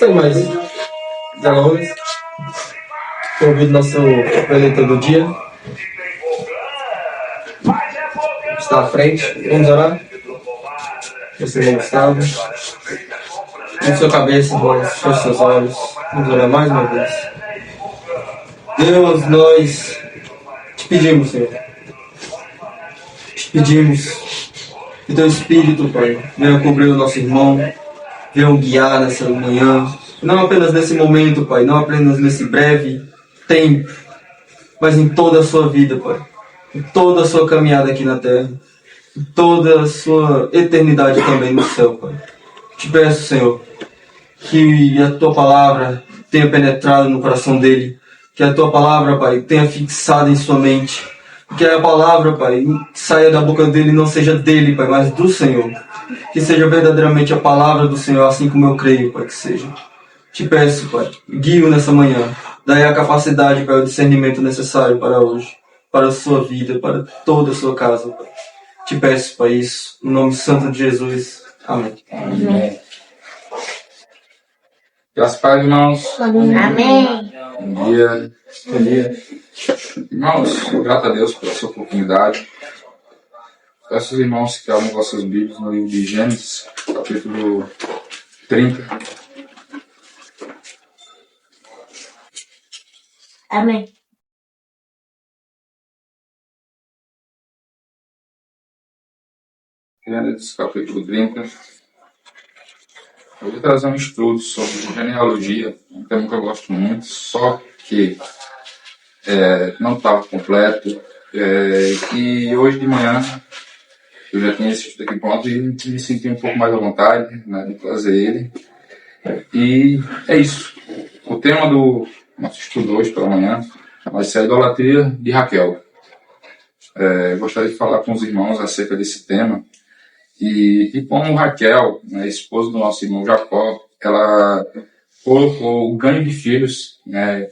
Sem mais delongas, convido nosso apresentador do dia. Está à frente, vamos orar. Você não Gustavo. Na sua cabeça, irmãos, feche seus olhos. Vamos orar mais uma vez. Deus, nós te pedimos, Senhor. Te pedimos que teu Espírito, Pai, venha cobrir o nosso irmão, venha guiar nessa manhã. Não apenas nesse momento, Pai, não apenas nesse breve tempo, mas em toda a sua vida, Pai. Em toda a sua caminhada aqui na terra. Em toda a sua eternidade também no céu, Pai. Te peço, Senhor, que a tua palavra tenha penetrado no coração dele. Que a tua palavra, Pai, tenha fixado em sua mente. Que a palavra, Pai, que saia da boca dele não seja dele, Pai, mas do Senhor. Que seja verdadeiramente a palavra do Senhor, assim como eu creio, Pai, que seja. Te peço, Pai, guie-o nessa manhã. Dai a capacidade, Pai, o discernimento necessário para hoje, para a sua vida, para toda a sua casa, Pai. Te peço, Pai, isso, no nome santo de Jesus. Amém. Amém. Graças a Deus, irmãos. Amém. Bom dia. Bom dia. Irmãos, grato a Deus pela sua oportunidade. Peço aos irmãos que abram vossas Bíblias no livro de Gênesis, capítulo 30. Amém. Gênesis, capítulo 30. Eu vou trazer um estudo sobre genealogia, um tema que eu gosto muito, só que não estava completo. E hoje de manhã eu já tinha esse estudo aqui pronto e me senti um pouco mais à vontade, né, de trazer ele. E é isso. O tema do nosso estudo hoje pela manhã vai ser a idolatria de Raquel. Eu gostaria de falar com os irmãos acerca desse tema. E como Raquel, né, esposa do nosso irmão Jacó, ela colocou o ganho de filhos, né,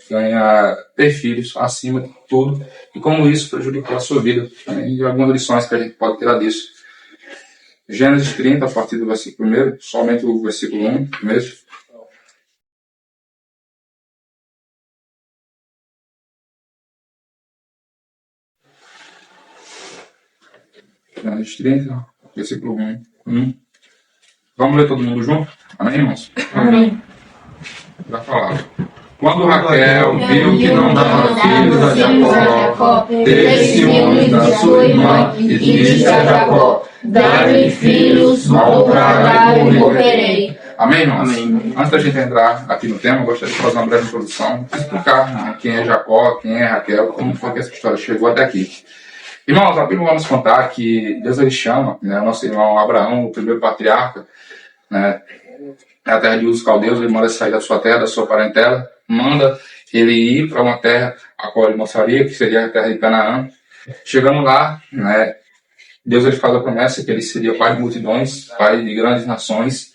ter filhos acima de tudo, e como isso prejudicou a sua vida, né, e algumas lições que a gente pode tirar disso. Gênesis 30, a partir do versículo 1, somente o versículo 1 mesmo. Gênesis 30, versículo 1. Vamos ler todo mundo junto? Amém, irmãos? Amém. Já falaram. Quando Raquel viu que não dava filhos a Jacó, teve ciúmes da sua irmã e disse a Jacó: dá-me filhos, ao trabalho e morrerei. Amém, irmãos? Amém. Antes da gente entrar aqui no tema, eu gostaria de fazer uma breve introdução, explicar, né, quem é Jacó, quem é Raquel, como foi que essa história chegou até aqui. Irmãos, a Bíblia vai nos contar que Deus ele chama, né, o nosso irmão Abraão, o primeiro patriarca, né, a terra de Ur dos Caldeus, ele manda sair da sua terra, da sua parentela, manda ele ir para uma terra a qual ele mostraria, que seria a terra de Canaã. Chegando lá, né, Deus ele faz a promessa que ele seria pai de multidões, pai de grandes nações,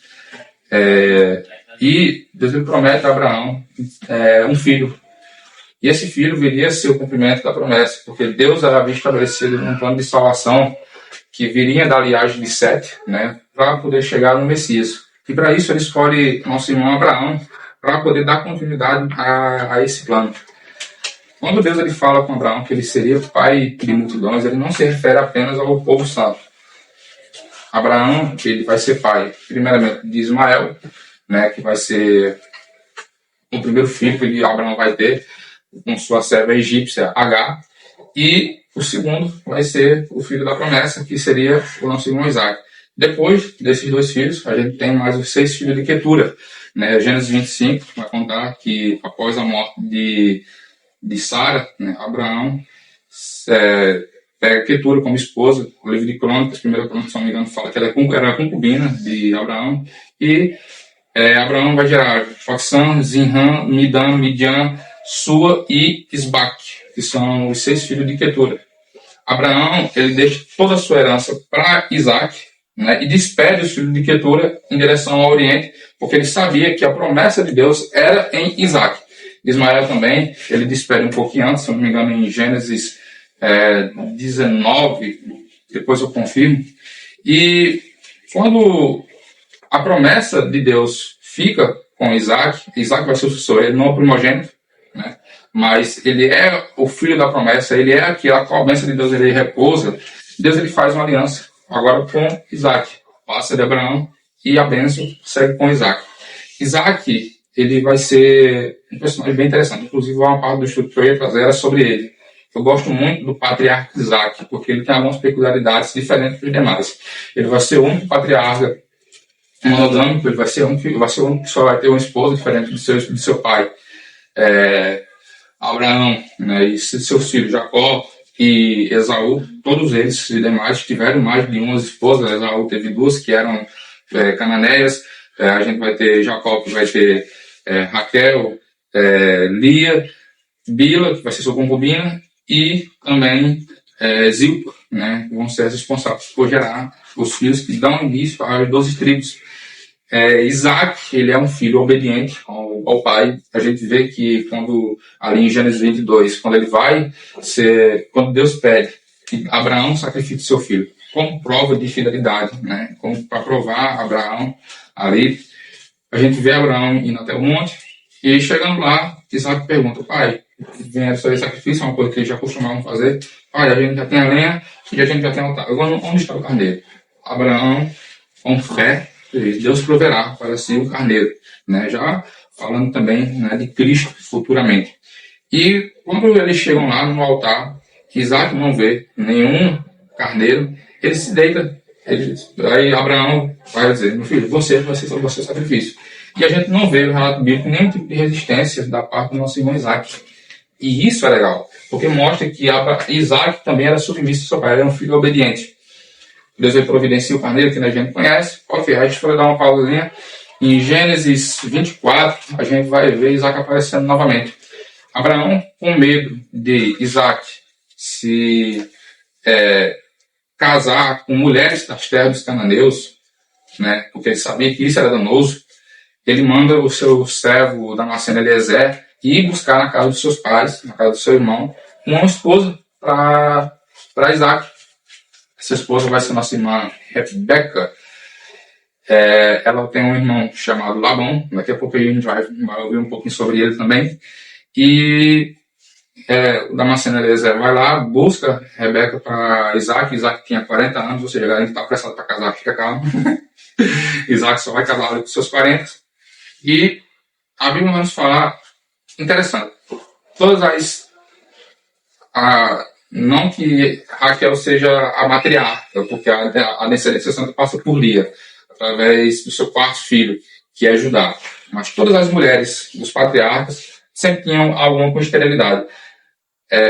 e Deus ele promete a Abraão um filho. E esse filho viria a ser o cumprimento da promessa, porque Deus havia estabelecido um plano de salvação que viria da linhagem de Sete, né, para poder chegar no Messias. E para isso ele escolhe nosso irmão Abraão para poder dar continuidade a esse plano. Quando Deus ele fala com Abraão que ele seria pai de multidões, ele não se refere apenas ao povo santo. Abraão ele vai ser pai, primeiramente, de Ismael, né, que vai ser o primeiro filho que Abraão vai ter com sua serva egípcia Agar, e o segundo vai ser o filho da promessa, que seria o nosso irmão Isaac. Depois desses dois filhos, a gente tem mais os 6 filhos de Quetura. Né? Gênesis 25 vai contar que após a morte de Sara, né, Abraão pega Quetura como esposa. O livro de Crônicas, 1 Crônicas, se não me engano, fala que ela era a concubina de Abraão. E Abraão vai gerar Joxã, Zinram, Midam, Midian, Sua e Isbaque, que são os 6 filhos de Quetura. Abraão ele deixa toda a sua herança para Isaac, né, e despede os filhos de Quetura em direção ao Oriente, porque ele sabia que a promessa de Deus era em Isaac. Ismael também, ele despede um pouquinho antes, se não me engano, em Gênesis 19, depois eu confirmo. E quando a promessa de Deus fica com Isaac. Isaac vai ser o sucessor, ele não é o primogênito, né? Mas ele é o filho da promessa, ele é aquela qual a bênção de Deus ele repousa. Deus ele faz uma aliança agora com Isaac, passa de Abraão e a bênção segue com Isaac. Isaac, ele vai ser um personagem bem interessante, inclusive uma parte do estudo que eu ia trazer era sobre ele. Eu gosto muito do patriarca Isaac, porque ele tem algumas peculiaridades diferentes dos demais. Ele vai ser o único patriarca monogâmico, ele vai ser o único que só vai ter uma esposa diferente do seu pai. Abraão, né, e seus filhos Jacó e Esaú, todos eles e demais tiveram mais de uma esposa. Esaú teve duas que eram cananeias. A gente vai ter Jacó, que vai ter Raquel, Lia, Bila, que vai ser sua concubina, e também Zilpa, né, que vão ser as responsáveis por gerar os filhos que dão início às 12 tribos. Isaac, ele é um filho obediente ao pai. A gente vê que quando, ali em Gênesis 22, quando Deus pede que Abraão sacrifique seu filho, como prova de fidelidade, né, como para provar Abraão ali, a gente vê Abraão indo até o monte, e chegando lá, Isaac pergunta: pai, vem isso aí, sacrifício, é uma coisa que eles já costumavam fazer. Pai, a gente já tem a lenha e a gente já tem o altar. Agora, onde está o carneiro? Abraão, com fé, Deus proverá para si o carneiro, né? Já falando também, né, de Cristo futuramente. E quando eles chegam lá no altar, Isaac não vê nenhum carneiro, ele se deita. Aí Abraão vai dizer: meu filho, você vai ser sobre você sacrifício. E a gente não vê no relato bíblico nenhum tipo de resistência da parte do nosso irmão Isaac. E isso é legal, porque mostra que Isaac também era submisso ao seu pai, era um filho obediente. Deus vai providenciar o carneiro, que a gente conhece. Ok, a gente vai dar uma pausazinha. Em Gênesis 24, a gente vai ver Isaac aparecendo novamente. Abraão, com medo de Isaac se casar com mulheres das terras dos cananeus, né, porque ele sabia que isso era danoso, ele manda o seu servo Damasceno Eliezer ir buscar na casa dos seus pais, na casa do seu irmão, uma esposa para Isaac. Essa esposa vai ser nossa irmã Rebeca. Ela tem um irmão chamado Labão. Daqui a pouco a gente vai ouvir um pouquinho sobre ele também. E o Damasceno Eliezer vai lá, busca Rebeca para Isaac. Isaac tinha 40 anos, ou seja, a gente está apressado para casar, fica calmo. Isaac só vai casar com seus 40. E a Bíblia vai nos falar, interessante, não que Raquel seja a matriarca, porque a descendência santa passa por Lia, através do seu quarto filho, que é Judá. Mas todas as mulheres dos patriarcas sempre tinham alguma com esterilidade.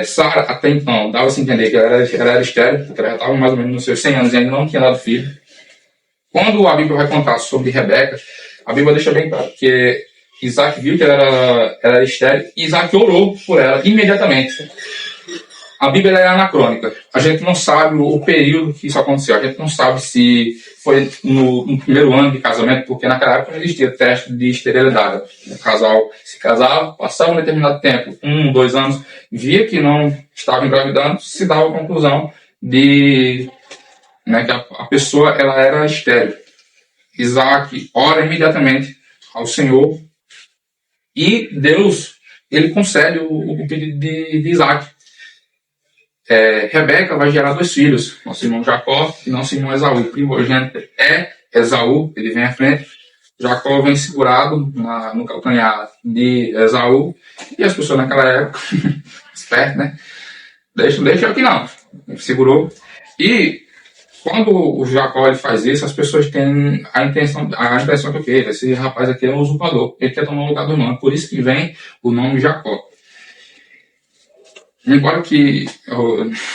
Sara, até então, dava-se a entender que ela era estéril, porque ela já estava mais ou menos nos seus 100 anos e ainda não tinha dado filho. Quando a Bíblia vai contar sobre Rebeca, a Bíblia deixa bem claro que Isaac viu que ela era estéril e Isaac orou por ela imediatamente. A Bíblia é anacrônica. A gente não sabe o período que isso aconteceu. A gente não sabe se foi no primeiro ano de casamento, porque naquela época não existia teste de esterilidade. O casal se casava, passava um determinado tempo, 1, 2 anos, via que não estava engravidando, se dava a conclusão de que a pessoa ela era estéril. Isaac ora imediatamente ao Senhor e Deus ele concede o pedido de Isaac. Rebeca vai gerar 2 filhos, nosso irmão Jacó e nosso irmão Esaú. O primogênito é Esaú, ele vem à frente. Jacó vem segurado no calcanhar de Esaú. E as pessoas naquela época, esperto, né? Deixa aqui não. Ele segurou. E quando o Jacó ele faz isso, as pessoas têm a impressão que okay, esse rapaz aqui é um usurpador. Ele quer tomar o lugar do irmão. Por isso que vem o nome Jacó. Embora que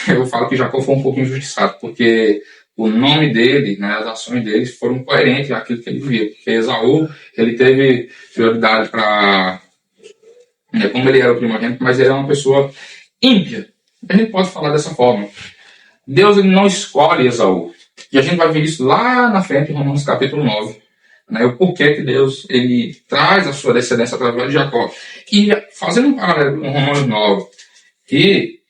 eu falo que Jacó foi um pouco injustiçado, porque o nome dele, né, as ações dele foram coerentes àquilo que ele vivia. Porque Esaú, ele teve prioridade para... como ele era o primogênito, mas ele era uma pessoa ímpia. A gente pode falar dessa forma. Deus ele não escolhe Esaú. E a gente vai ver isso lá na frente, em Romanos capítulo 9. Né, o porquê que Deus ele traz a sua descendência através de Jacó. E fazendo um paralelo com Romanos 9, e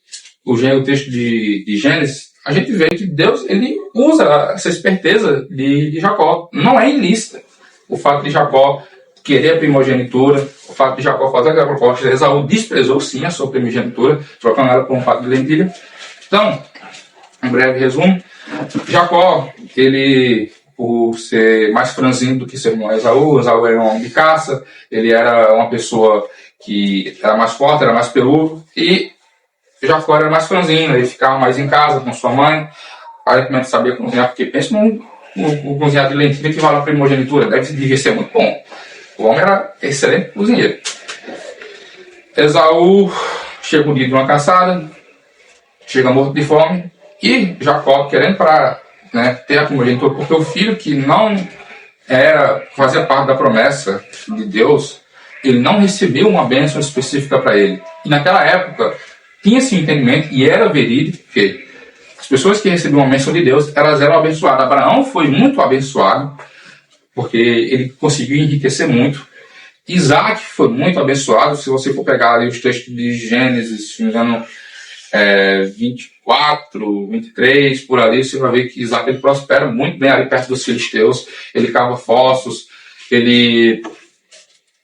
o texto de Gênesis, a gente vê que Deus ele usa essa esperteza de Jacó. Não é ilícita o fato de Jacó querer a primogenitura, o fato de Jacó fazer aquela proposta, Esaú desprezou sim a sua primogenitura, trocando ela por um fato de lentilha. Então, em breve resumo, Jacó, ele, por ser mais franzino do que seu irmão Esaú era um homem de caça, ele era uma pessoa que era mais forte, era mais peludo, e Jacó era mais franzino, ele ficava mais em casa com sua mãe, aparentemente sabia cozinhar, porque pensa no cozinhar de lentilha que vale a primogenitura, devia ser muito bom. O homem era excelente cozinheiro. Esaú chega um dia de uma caçada, chega morto de fome, e Jacó, querendo ter a primogenitura, porque o filho que não fazia parte da promessa de Deus, ele não recebeu uma bênção específica para ele. E naquela época, tinha-se um entendimento, e era verídico, que as pessoas que recebiam uma bênção de Deus, elas eram abençoadas. Abraão foi muito abençoado, porque ele conseguiu enriquecer muito. Isaac foi muito abençoado. Se você for pegar ali os textos de Gênesis, se não me engano, 24, 23, por ali, você vai ver que Isaac ele prospera muito bem ali perto dos filisteus. Ele cava fossos, ele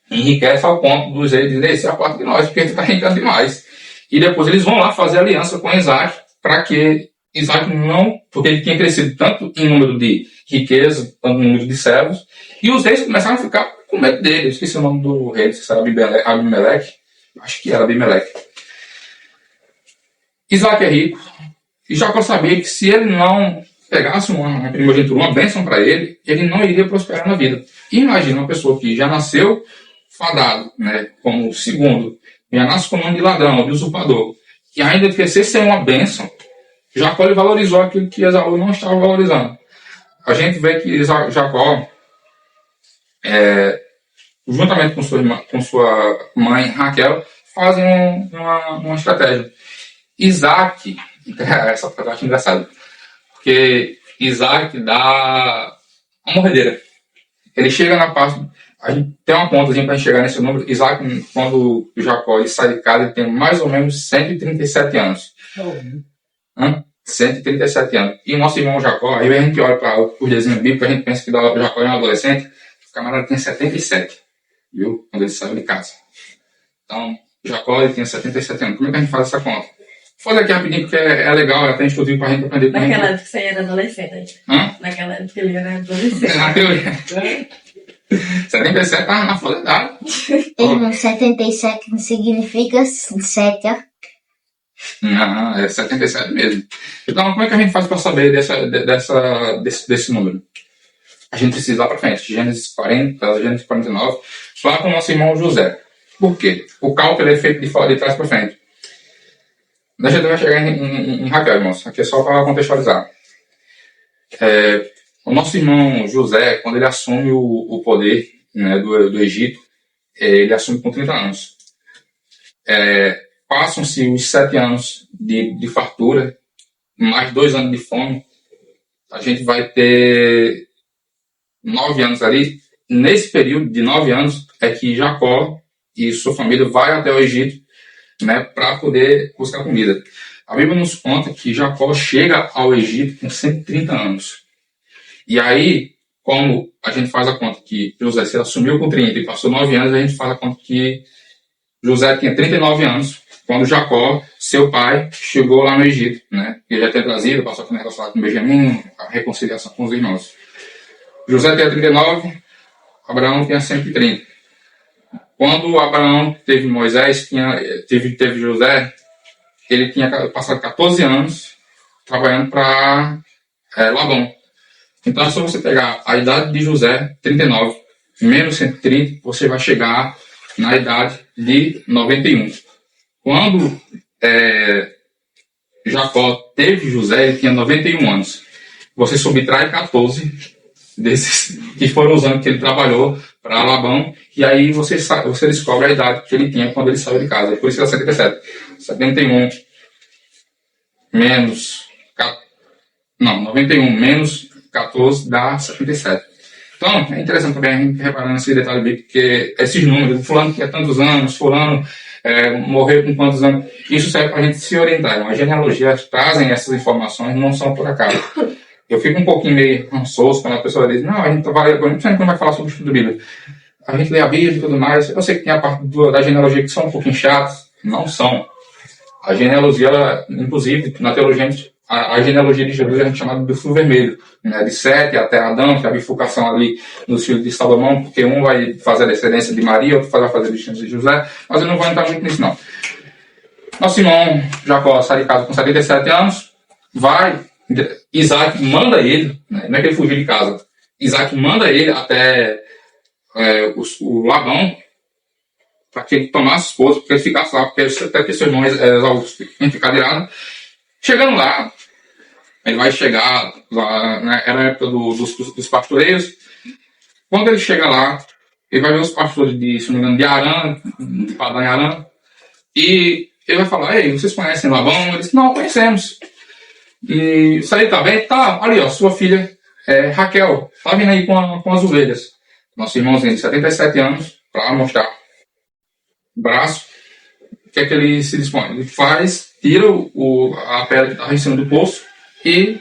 enriquece ao ponto dos reis dizerem: esse é a parte de nós, porque ele está enriquecendo demais. E depois eles vão lá fazer aliança com Isaac, para que Isaac não, porque ele tinha crescido tanto em número de riqueza, quanto em número de servos, e os reis começaram a ficar com medo dele. Eu esqueci o nome do rei, se era Abimeleque, acho que era Abimeleque. Isaac é rico, e Jacó sabia que se ele não pegasse uma primogenitura, uma bênção para ele, ele não iria prosperar na vida. Imagina uma pessoa que já nasceu fadado, como segundo, já nasce como nome de ladrão, de usurpador, e ainda crescer sem uma bênção. Jacó ele valorizou aquilo que Esaú não estava valorizando. A gente vê que Jacó, juntamente com sua mãe Raquel, fazem uma estratégia. Isaac, essa parte eu acho engraçada, porque Isaac dá uma morredeira. Ele chega na parte, a gente tem uma pontazinha para chegar nesse número. Isaac, quando Jacó ele sai de casa, ele tem mais ou menos 137 anos. 137 anos. E o nosso irmão Jacó, aí a gente olha para os desenhos bíblicos, a gente pensa que Jacó é um adolescente, o camarada tem 77, viu? Quando ele saiu de casa. Então, Jacó ele tinha 77 anos. Como é que a gente faz essa conta? Vou fazer aqui rapidinho, porque é legal, é até exclusivo para a gente aprender. Naquela época você era adolescente. Naquela época ele era adolescente. Na teoria. 77 tá na flor da idade. 77 não significa 7, ó. Não, é 77 mesmo. Então, como é que a gente faz para saber desse número? A gente precisa ir lá para frente. Gênesis 40, Gênesis 49. Lá com o nosso irmão José. Por quê? O cálculo é feito de trás para frente. A gente vai chegar em Raquel, irmãos. Aqui é só para contextualizar. O nosso irmão José, quando ele assume o poder do Egito, ele assume com 30 anos. Passam-se os 7 anos de fartura, mais 2 anos de fome. A gente vai ter 9 anos ali. Nesse período de 9 anos é que Jacó e sua família vai até o Egito, para poder buscar comida. A Bíblia nos conta que Jacó chega ao Egito com 130 anos. E aí, como a gente faz a conta que José se assumiu com 30 e passou 9 anos, a gente faz a conta que José tinha 39 anos quando Jacó, seu pai, chegou lá no Egito, Ele já tinha trazido, passou aquele negócio lá com Benjamim, a reconciliação com os irmãos. José tinha 39, Abraão tinha 130. Quando Abraão teve Moisés, teve José, ele tinha passado 14 anos trabalhando para Labão. Então é só você pegar a idade de José, 39, menos 130, você vai chegar na idade de 91. Quando Jacó teve José, ele tinha 91 anos. Você subtrai 14 desses que foram os anos que ele trabalhou para Labão, e aí você descobre a idade que ele tinha quando ele saiu de casa. Por isso que é 77. 71 menos 91 menos 14 dá 77. Então, é interessante também a gente reparar nesse detalhe bíblico, porque esses números, fulano tinha tantos anos, fulano morreu com quantos anos, isso serve para a gente se orientar. As genealogias trazem essas informações, não são por acaso. Eu fico um pouquinho meio rançoso quando a pessoa diz: não, a gente vai falar sobre o estudo bíblico. a gente lê a Bíblia e tudo mais. Eu sei que tem a parte da genealogia que são um pouquinho chatas. Não são. A genealogia, ela, inclusive, na teologia, a genealogia de Jesus a gente chama do fio vermelho, né? De Sete até Adão, que é a bifurcação ali nos filhos de Salomão, porque um vai fazer a descendência de Maria, outro vai fazer a descendência de José, mas eu não vou entrar muito nisso, não. Nosso irmão Jacó sai de casa com 77 anos, Isaac manda ele, né? Não é que ele fugiu de casa, Isaac manda ele até o Labão, para que ele tomasse esposa, porque ele ficasse lá, porque até que seu irmão Esaú ficar virado. Chegando lá, ele vai chegar lá, né, era a época dos pastoreiros. Quando ele chega lá, ele vai ver os pastores se não me engano, de Arã, de Padã e Arã, e ele vai falar: ei, vocês conhecem Labão? Eles dizem: não, conhecemos. E isso aí tá bem? Tá, ali ó, sua filha Raquel, tá vindo aí com as ovelhas. Nosso irmãozinho de 77 anos, para mostrar o braço. O que é que ele se dispõe? Ele tira a pedra que estava em cima do poço e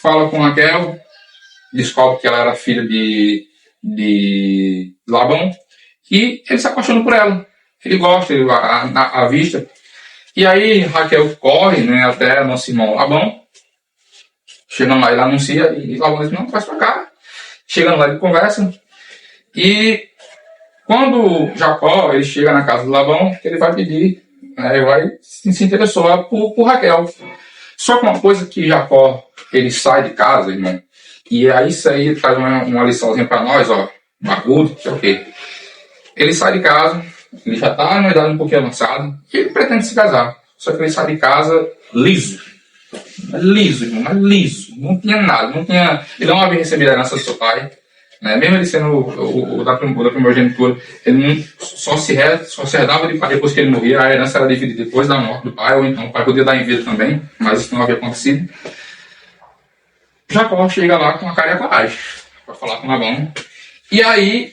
fala com Raquel, descobre que ela era filha de Labão, e ele se apaixona por ela. Ele gosta, a vista. E aí Raquel corre, né, até nosso irmão Labão. Chegando lá, ele anuncia, e Labão diz: não, traz pra cá. Chegando lá, ele conversa. E quando Jacó ele chega na casa de Labão, ele vai pedir, né, ele vai se interessou por Raquel. Só que uma coisa que Jacó ele sai de casa, irmão, e aí isso aí traz uma liçãozinha para nós, ó, barbudo, que é o quê? Ele sai de casa, ele já está numa idade um pouquinho avançada, e ele pretende se casar. Só que ele sai de casa liso. Liso, irmão, mas liso. Não tinha nada, ele não havia recebido a herança do seu pai. Né? Mesmo ele sendo o da primogenitura, ele não, só se herdava de pai depois que ele morria. A herança era dividida depois da morte do pai, ou então o pai podia dar em vida também, mas isso não havia acontecido. Jacó chega lá com a cara e a coragem para falar com Labão. E aí,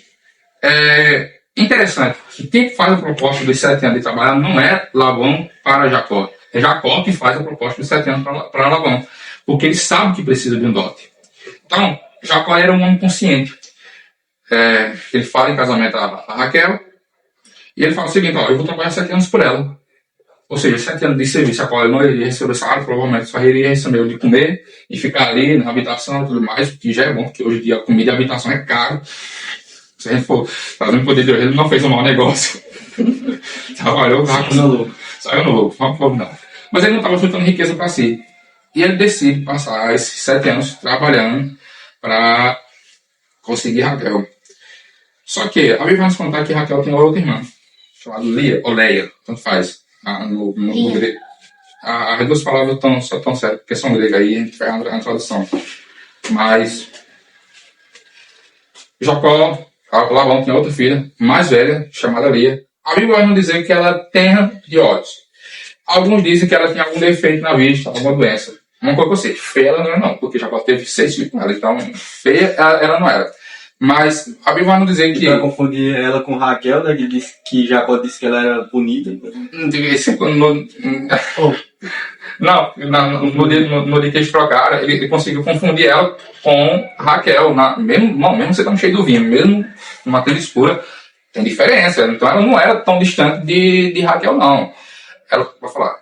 interessante que quem faz a proposta dos 7 anos de trabalhar não é Labão para Jacó. É Jacó que faz a proposta dos 7 anos para Labão, porque ele sabe que precisa de um dote. Então, Jacó era um homem consciente. Ele fala em casamento a Raquel, e ele fala o seguinte: ó, eu vou trabalhar 7 anos por ela. Ou seja, 7 anos de serviço, a qual ele não iria receber o salário, provavelmente só iria receber o de comer e ficar ali na habitação e tudo mais, que já é bom, porque hoje em dia a comida e a habitação é caro. Se a gente for fazendo o poder de Deus, ele não fez um mau negócio. Trabalhou, saiu no louco, não. Mas ele não estava juntando riqueza para si. E ele decide passar esses 7 anos trabalhando para conseguir Raquel. Só que a Bíblia vai nos contar que Raquel tem outra irmã, chamada Lia, ou Leia, tanto faz. No grego. As duas palavras estão certas, porque são gregas, aí a gente faz a tradução. Mas Jacó, Labão tinha outra filha, mais velha, chamada Lia. A Bíblia vai nos dizer que ela tenra de olhos. Alguns dizem que ela tinha algum defeito na vista, alguma doença. Uma coisa que eu sei, feia ela não é não, porque Jacó teve 6 filhos com ela, então feia ela não era. Mas a Bíblia vai nos dizer que... Vai confundir ela com Raquel, né, que Jacó disse que ela era bonita. No dia que eles trocaram, ele conseguiu confundir ela com Raquel. Mesmo você estando cheio do vinho, mesmo numa tenda escura, tem diferença. Então ela não era tão distante de Raquel, não. Ela vai falar.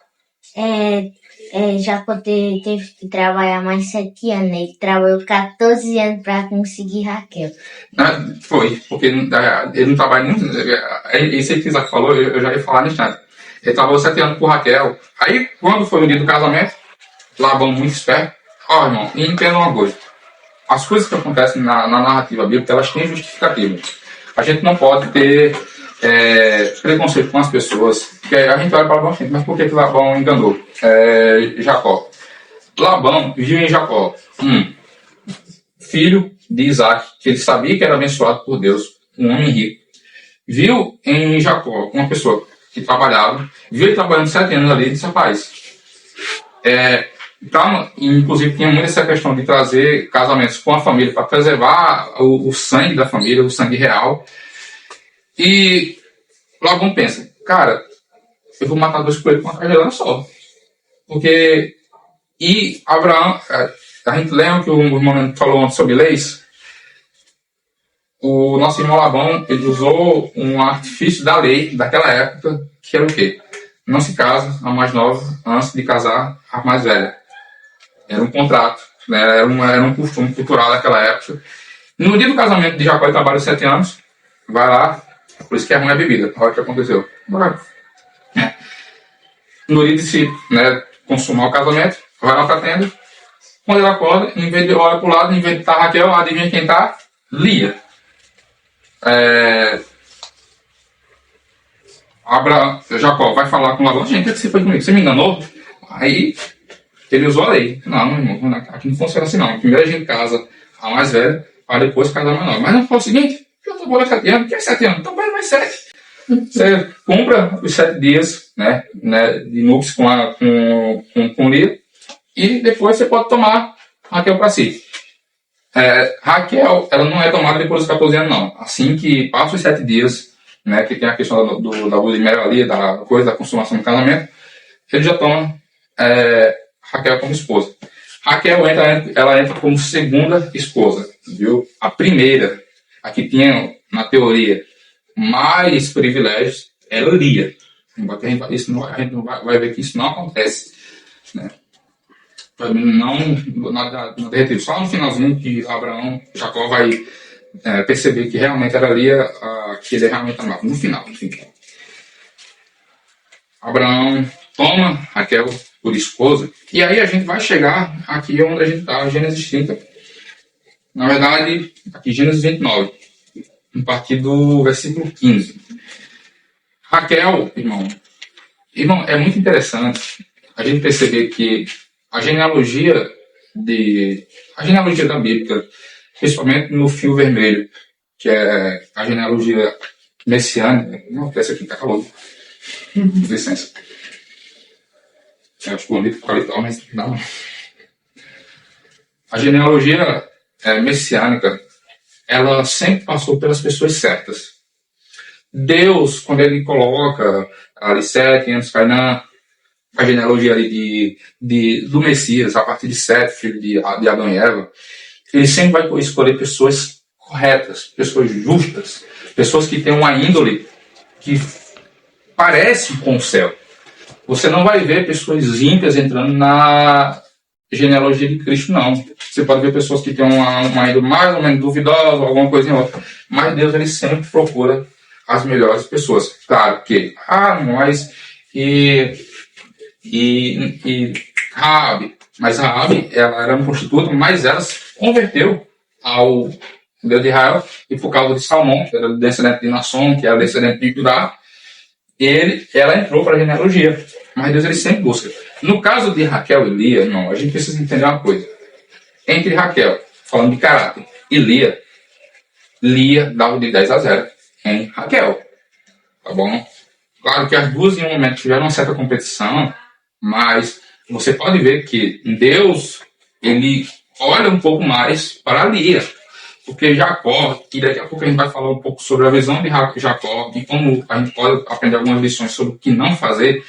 Jacó teve que trabalhar mais 7 anos, né? Ele trabalhou 14 anos para conseguir Raquel. Foi, porque ele não trabalha nem. Isso aí que Isaac falou, eu já ia falar no instante. Ele trabalhou 7 anos por Raquel. Aí, quando foi o dia do casamento, Labão muito esperto. Irmão, entenda uma coisa. As coisas que acontecem na narrativa bíblica, elas têm justificativa. A gente não pode ter preconceito com as pessoas. Porque a gente olha para Labão, mas por que Labão enganou Jacó? Labão viu em Jacó filho de Isaac, que ele sabia que era abençoado por Deus, um homem rico. Viu em Jacó uma pessoa que trabalhava, viu ele trabalhando 7 anos ali e disse: rapaz, então, inclusive tinha muito essa questão de trazer casamentos com a família para preservar o sangue da família, o sangue real. E Labão pensa: cara, eu vou matar 2 coelhos com uma cajadada só. Porque, e Abraão, a gente lembra que o irmão falou sobre leis. o nosso irmão Labão, ele usou um artifício da lei daquela época, que era o quê? Não se casa a mais nova antes de casar a mais velha. Era um contrato, né? Era um costume cultural daquela época. No dia do casamento de Jacó, ele trabalha 7 anos, vai lá, por isso que é ruim a bebida. Olha o que aconteceu. No dia de se, né, consumar o casamento, vai lá pra tenda. Quando ele acorda, em vez de olhar pro lado, em vez de estar Raquel, adivinha quem tá? Lia. Jacó vai falar com Labão: gente, o que você foi comigo? Você me enganou? Aí ele usou a lei. Não, meu irmão, aqui não funciona assim não. Primeiro a gente casa a mais velha, para depois casar a mais nova. Mas não foi o seguinte: eu tô morando 7 anos, que é 7 anos? Então vai mais 7. Você cumpra os 7 dias, né, de núpcias com Lia, e depois você pode tomar Raquel para si. Raquel, ela não é tomada depois dos 14 anos, não. Assim que passa os 7 dias, né, que tem a questão da lua de mel ali, da coisa da consumação do casamento, ele já toma Raquel como esposa. Raquel ela entra como segunda esposa, viu? A primeira, a que tinha, na teoria, mais privilégios, era Lia. A gente não vai ver que isso não acontece, né? Nada derretido. Só no finalzinho que Jacó vai perceber que realmente era Lia que ele realmente amava. No final, enfim. Abraão toma Raquel por esposa. E aí a gente vai chegar aqui onde a gente está, Gênesis 30. Na verdade, aqui Gênesis 29. A partir do versículo 15. Raquel, irmão, é muito interessante a gente perceber que a genealogia da Bíblia, principalmente no fio vermelho, que é a genealogia messiânica. Não, essa aqui tá calor. Licença. Eu acho bonito ficar ali, mas não. A genealogia messiânica, ela sempre passou pelas pessoas certas. Deus, quando ele coloca ali 7 anos, Cainã, a genealogia ali do Messias, a partir de 7, filho de Adão e Eva, ele sempre vai escolher pessoas corretas, pessoas justas, pessoas que têm uma índole que parece com o céu. Você não vai ver pessoas ímpias entrando na genealogia de Cristo, não. Você pode ver pessoas que têm uma índole mais ou menos duvidosa, alguma coisa em outra. Mas Deus, ele sempre procura as melhores pessoas. Claro que, mas Raabe. Mas Raabe, ela era uma prostituta, mas ela se converteu ao Deus de Israel, e por causa de Salmão, que era descendente de Naasson, que era descendente de Judá, ela entrou para a genealogia. Mas Deus, ele sempre busca. No caso de Raquel e Lia, não, a gente precisa entender uma coisa. Entre Raquel, falando de caráter, e Lia dava de 10-0 em Raquel. Tá bom? Claro que as duas, em um momento, tiveram uma certa competição, mas você pode ver que Deus, ele olha um pouco mais para Lia. Porque Jacó, e daqui a pouco a gente vai falar um pouco sobre a visão de Jacó, e como a gente pode aprender algumas lições sobre o que não fazer,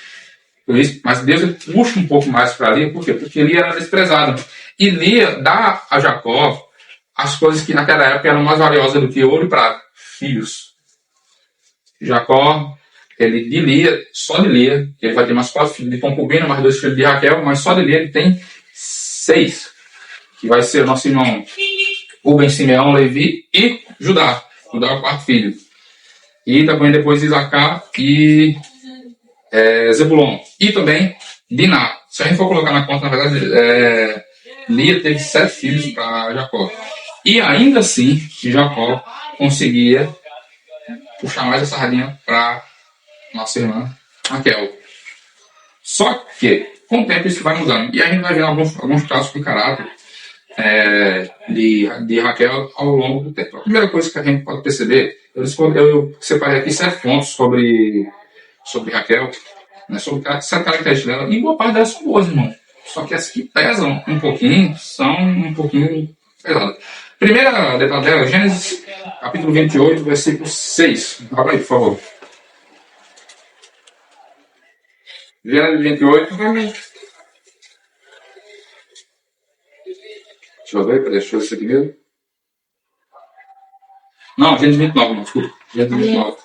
mas Deus, ele puxa um pouco mais para Lia. Por quê? Porque Lia era desprezada. E Lia dá a Jacó as coisas que naquela época eram mais valiosas do que ouro e prata: filhos. Jacó, de Lia, só de Lia, ele vai ter mais 4 filhos de concubina, mais 2 filhos de Raquel, mas só de Lia ele tem 6, que vai ser o nosso irmão Rubem, Simeão, Levi e Judá. Judá é o 4º filho. E também depois Isacar e Zebulon. E também Diná. Se a gente for colocar na conta, na verdade, Lia teve 7 filhos para Jacó. E ainda assim, Jacó conseguia puxar mais essa sardinha para nossa irmã Raquel. Só que, com o tempo, isso vai mudando. E a gente vai ver alguns casos de caráter de Raquel ao longo do tempo. A primeira coisa que a gente pode perceber, eu separei aqui 7 pontos sobre Raquel, né, sobre 7 características dela, e boa parte delas são boas, irmão. Só que as que pesam um pouquinho, são um pouquinho pesadas. Primeira detalhe dela, Gênesis, capítulo 28, versículo 6. Abra aí, por favor. Gênesis 28. Deixa eu ver isso aqui mesmo. Não, Gênesis 29, não, desculpa. Gênesis 29.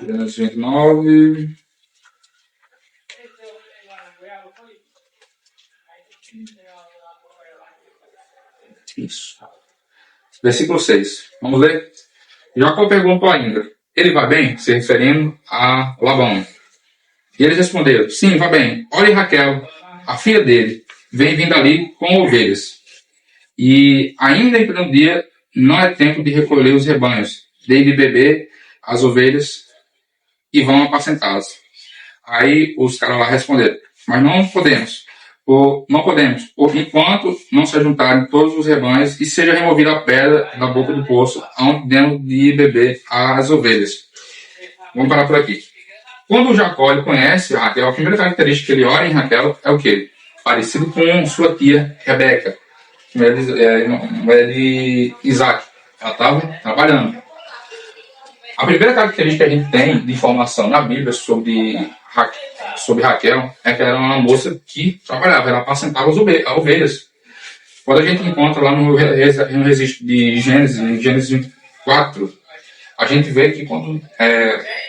Gênesis 29. Isso. Versículo 6. Vamos ler? Jacó perguntou ainda: ele vai bem? Se referindo a Labão. E eles responderam: sim, vai bem. Olhe Raquel, a filha dele, vem vindo ali com ovelhas. E ainda em pleno dia não é tempo de recolher os rebanhos. Dei-lhe beber as ovelhas e vão apacentá-las. Aí os caras lá responderam: mas não podemos. Não podemos, enquanto não se juntarem todos os rebanhos e seja removida a pedra da boca do poço, onde temos de beber as ovelhas. Vamos parar por aqui. Quando o Jacó ele conhece Raquel, a primeira característica que ele olha em Raquel é o quê? Parecido com sua tia Rebeca, mulher de Isaac. Ela estava trabalhando. A primeira característica que a gente tem de informação na Bíblia sobre Raquel é que ela era uma moça que trabalhava, ela apacentava as ovelhas. Quando a gente encontra lá no registro de Gênesis, em Gênesis 24, a gente vê que quando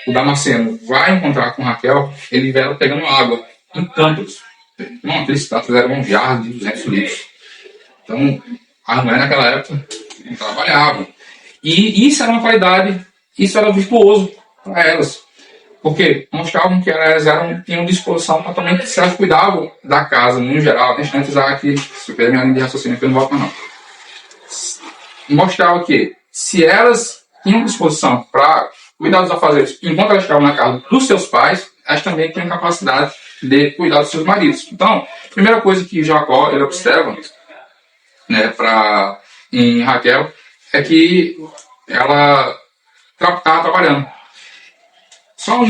o Damasceno vai encontrar com Raquel, ele vê ela pegando água em cântaros. Não, aqueles cântaros eram um jarro de 200 litros. Então, a mulher naquela época trabalhava. E isso era uma qualidade, isso era virtuoso para elas. Porque mostravam que elas tinham disposição para também, se elas cuidavam da casa, no geral, deixa eu usar aqui, se eu perder minha linha de raciocínio, que eu não volto mais não. Mostrava que, se elas tinham disposição para cuidar dos afazeres, enquanto elas estavam na casa dos seus pais, elas também tinham capacidade de cuidar dos seus maridos. Então, a primeira coisa que Jacó ele observa, né, em Raquel, é que ela estava trabalhando. Só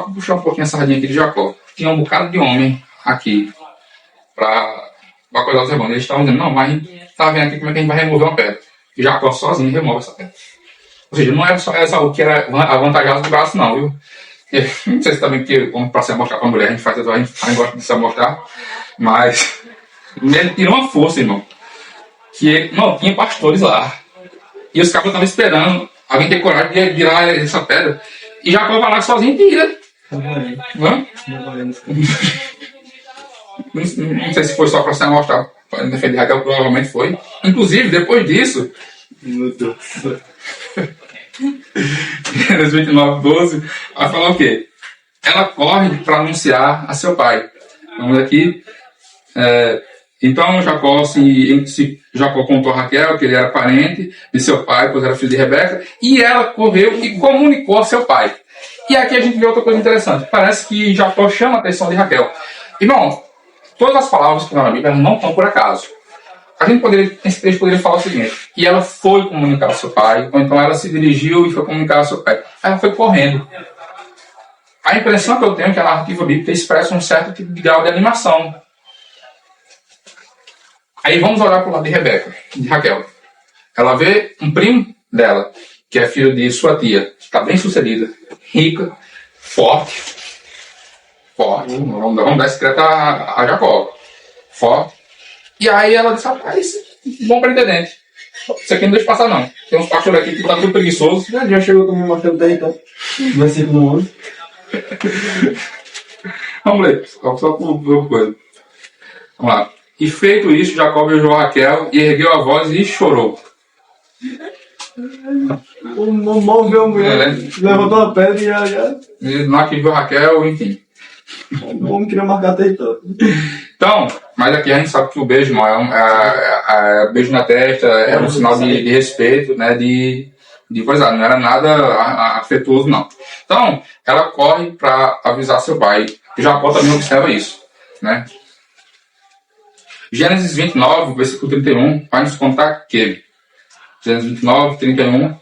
para puxar um pouquinho essa sardinha aqui de Jacó. Tinha um bocado de homem aqui para cuidar dos rebanhos. Eles estavam dizendo: não, mas a gente está vendo aqui como é que a gente vai remover uma pedra. E Jacó sozinho remove essa pedra. Ou seja, não era só Esaú que era avantajado do braço, não, viu? Não sei se também, porque para se amostrar para a mulher, a gente gosta de se amostrar. Mas ele tirou uma força, irmão. Que não tinha pastores lá. E os caras estavam esperando alguém ter coragem de virar essa pedra. E Jacó vai lá sozinho e tira. Não sei se foi só para se amostrar, para defender Raquel, provavelmente foi. Inclusive, depois disso, Meu Deus. Gênesis 29, 12, ela fala o quê? Ela corre para anunciar a seu pai. Vamos aqui. Então Jacó contou a Raquel que ele era parente de seu pai, pois era filho de Rebeca, e ela correu e comunicou a seu pai. E aqui a gente vê outra coisa interessante. Parece que Jacó chama a atenção de Raquel. Irmão, todas as palavras que estão na Bíblia não estão por acaso. Esse texto poderia falar o seguinte: e ela foi comunicar ao seu pai, ou então ela se dirigiu e foi comunicar ao seu pai. Ela foi correndo. A impressão que eu tenho é que a narrativa bíblica expressa um certo tipo de grau de animação. Aí vamos olhar para o lado de Raquel. Ela vê um primo dela, que é filho de sua tia, que está bem sucedida, rica, forte. Vamos dar secreto a Jacó. Forte. E aí ela disse: rapaz, bom pretendente. Isso aqui não deixa passar, não. Tem uns pastores aqui que estão tudo preguiçosos. Já chegou também mostrando até então. Versículo 11. Vamos ler. Só por coisa. Vamos lá. E feito isso, Jacó beijou Raquel e ergueu a voz e chorou. O mal viu a mulher, levantou a pedra e já. E não aqui viu Raquel, enfim. O homem queria marcar território. Então, mas aqui a gente sabe que o beijo, irmão, beijo na testa é um sinal de respeito, né? De coisa, não era nada afetuoso, não. Então, ela corre para avisar seu pai. Jacó também observa isso, né? Gênesis 29, versículo 31, vai nos contar que Gênesis 29, 31,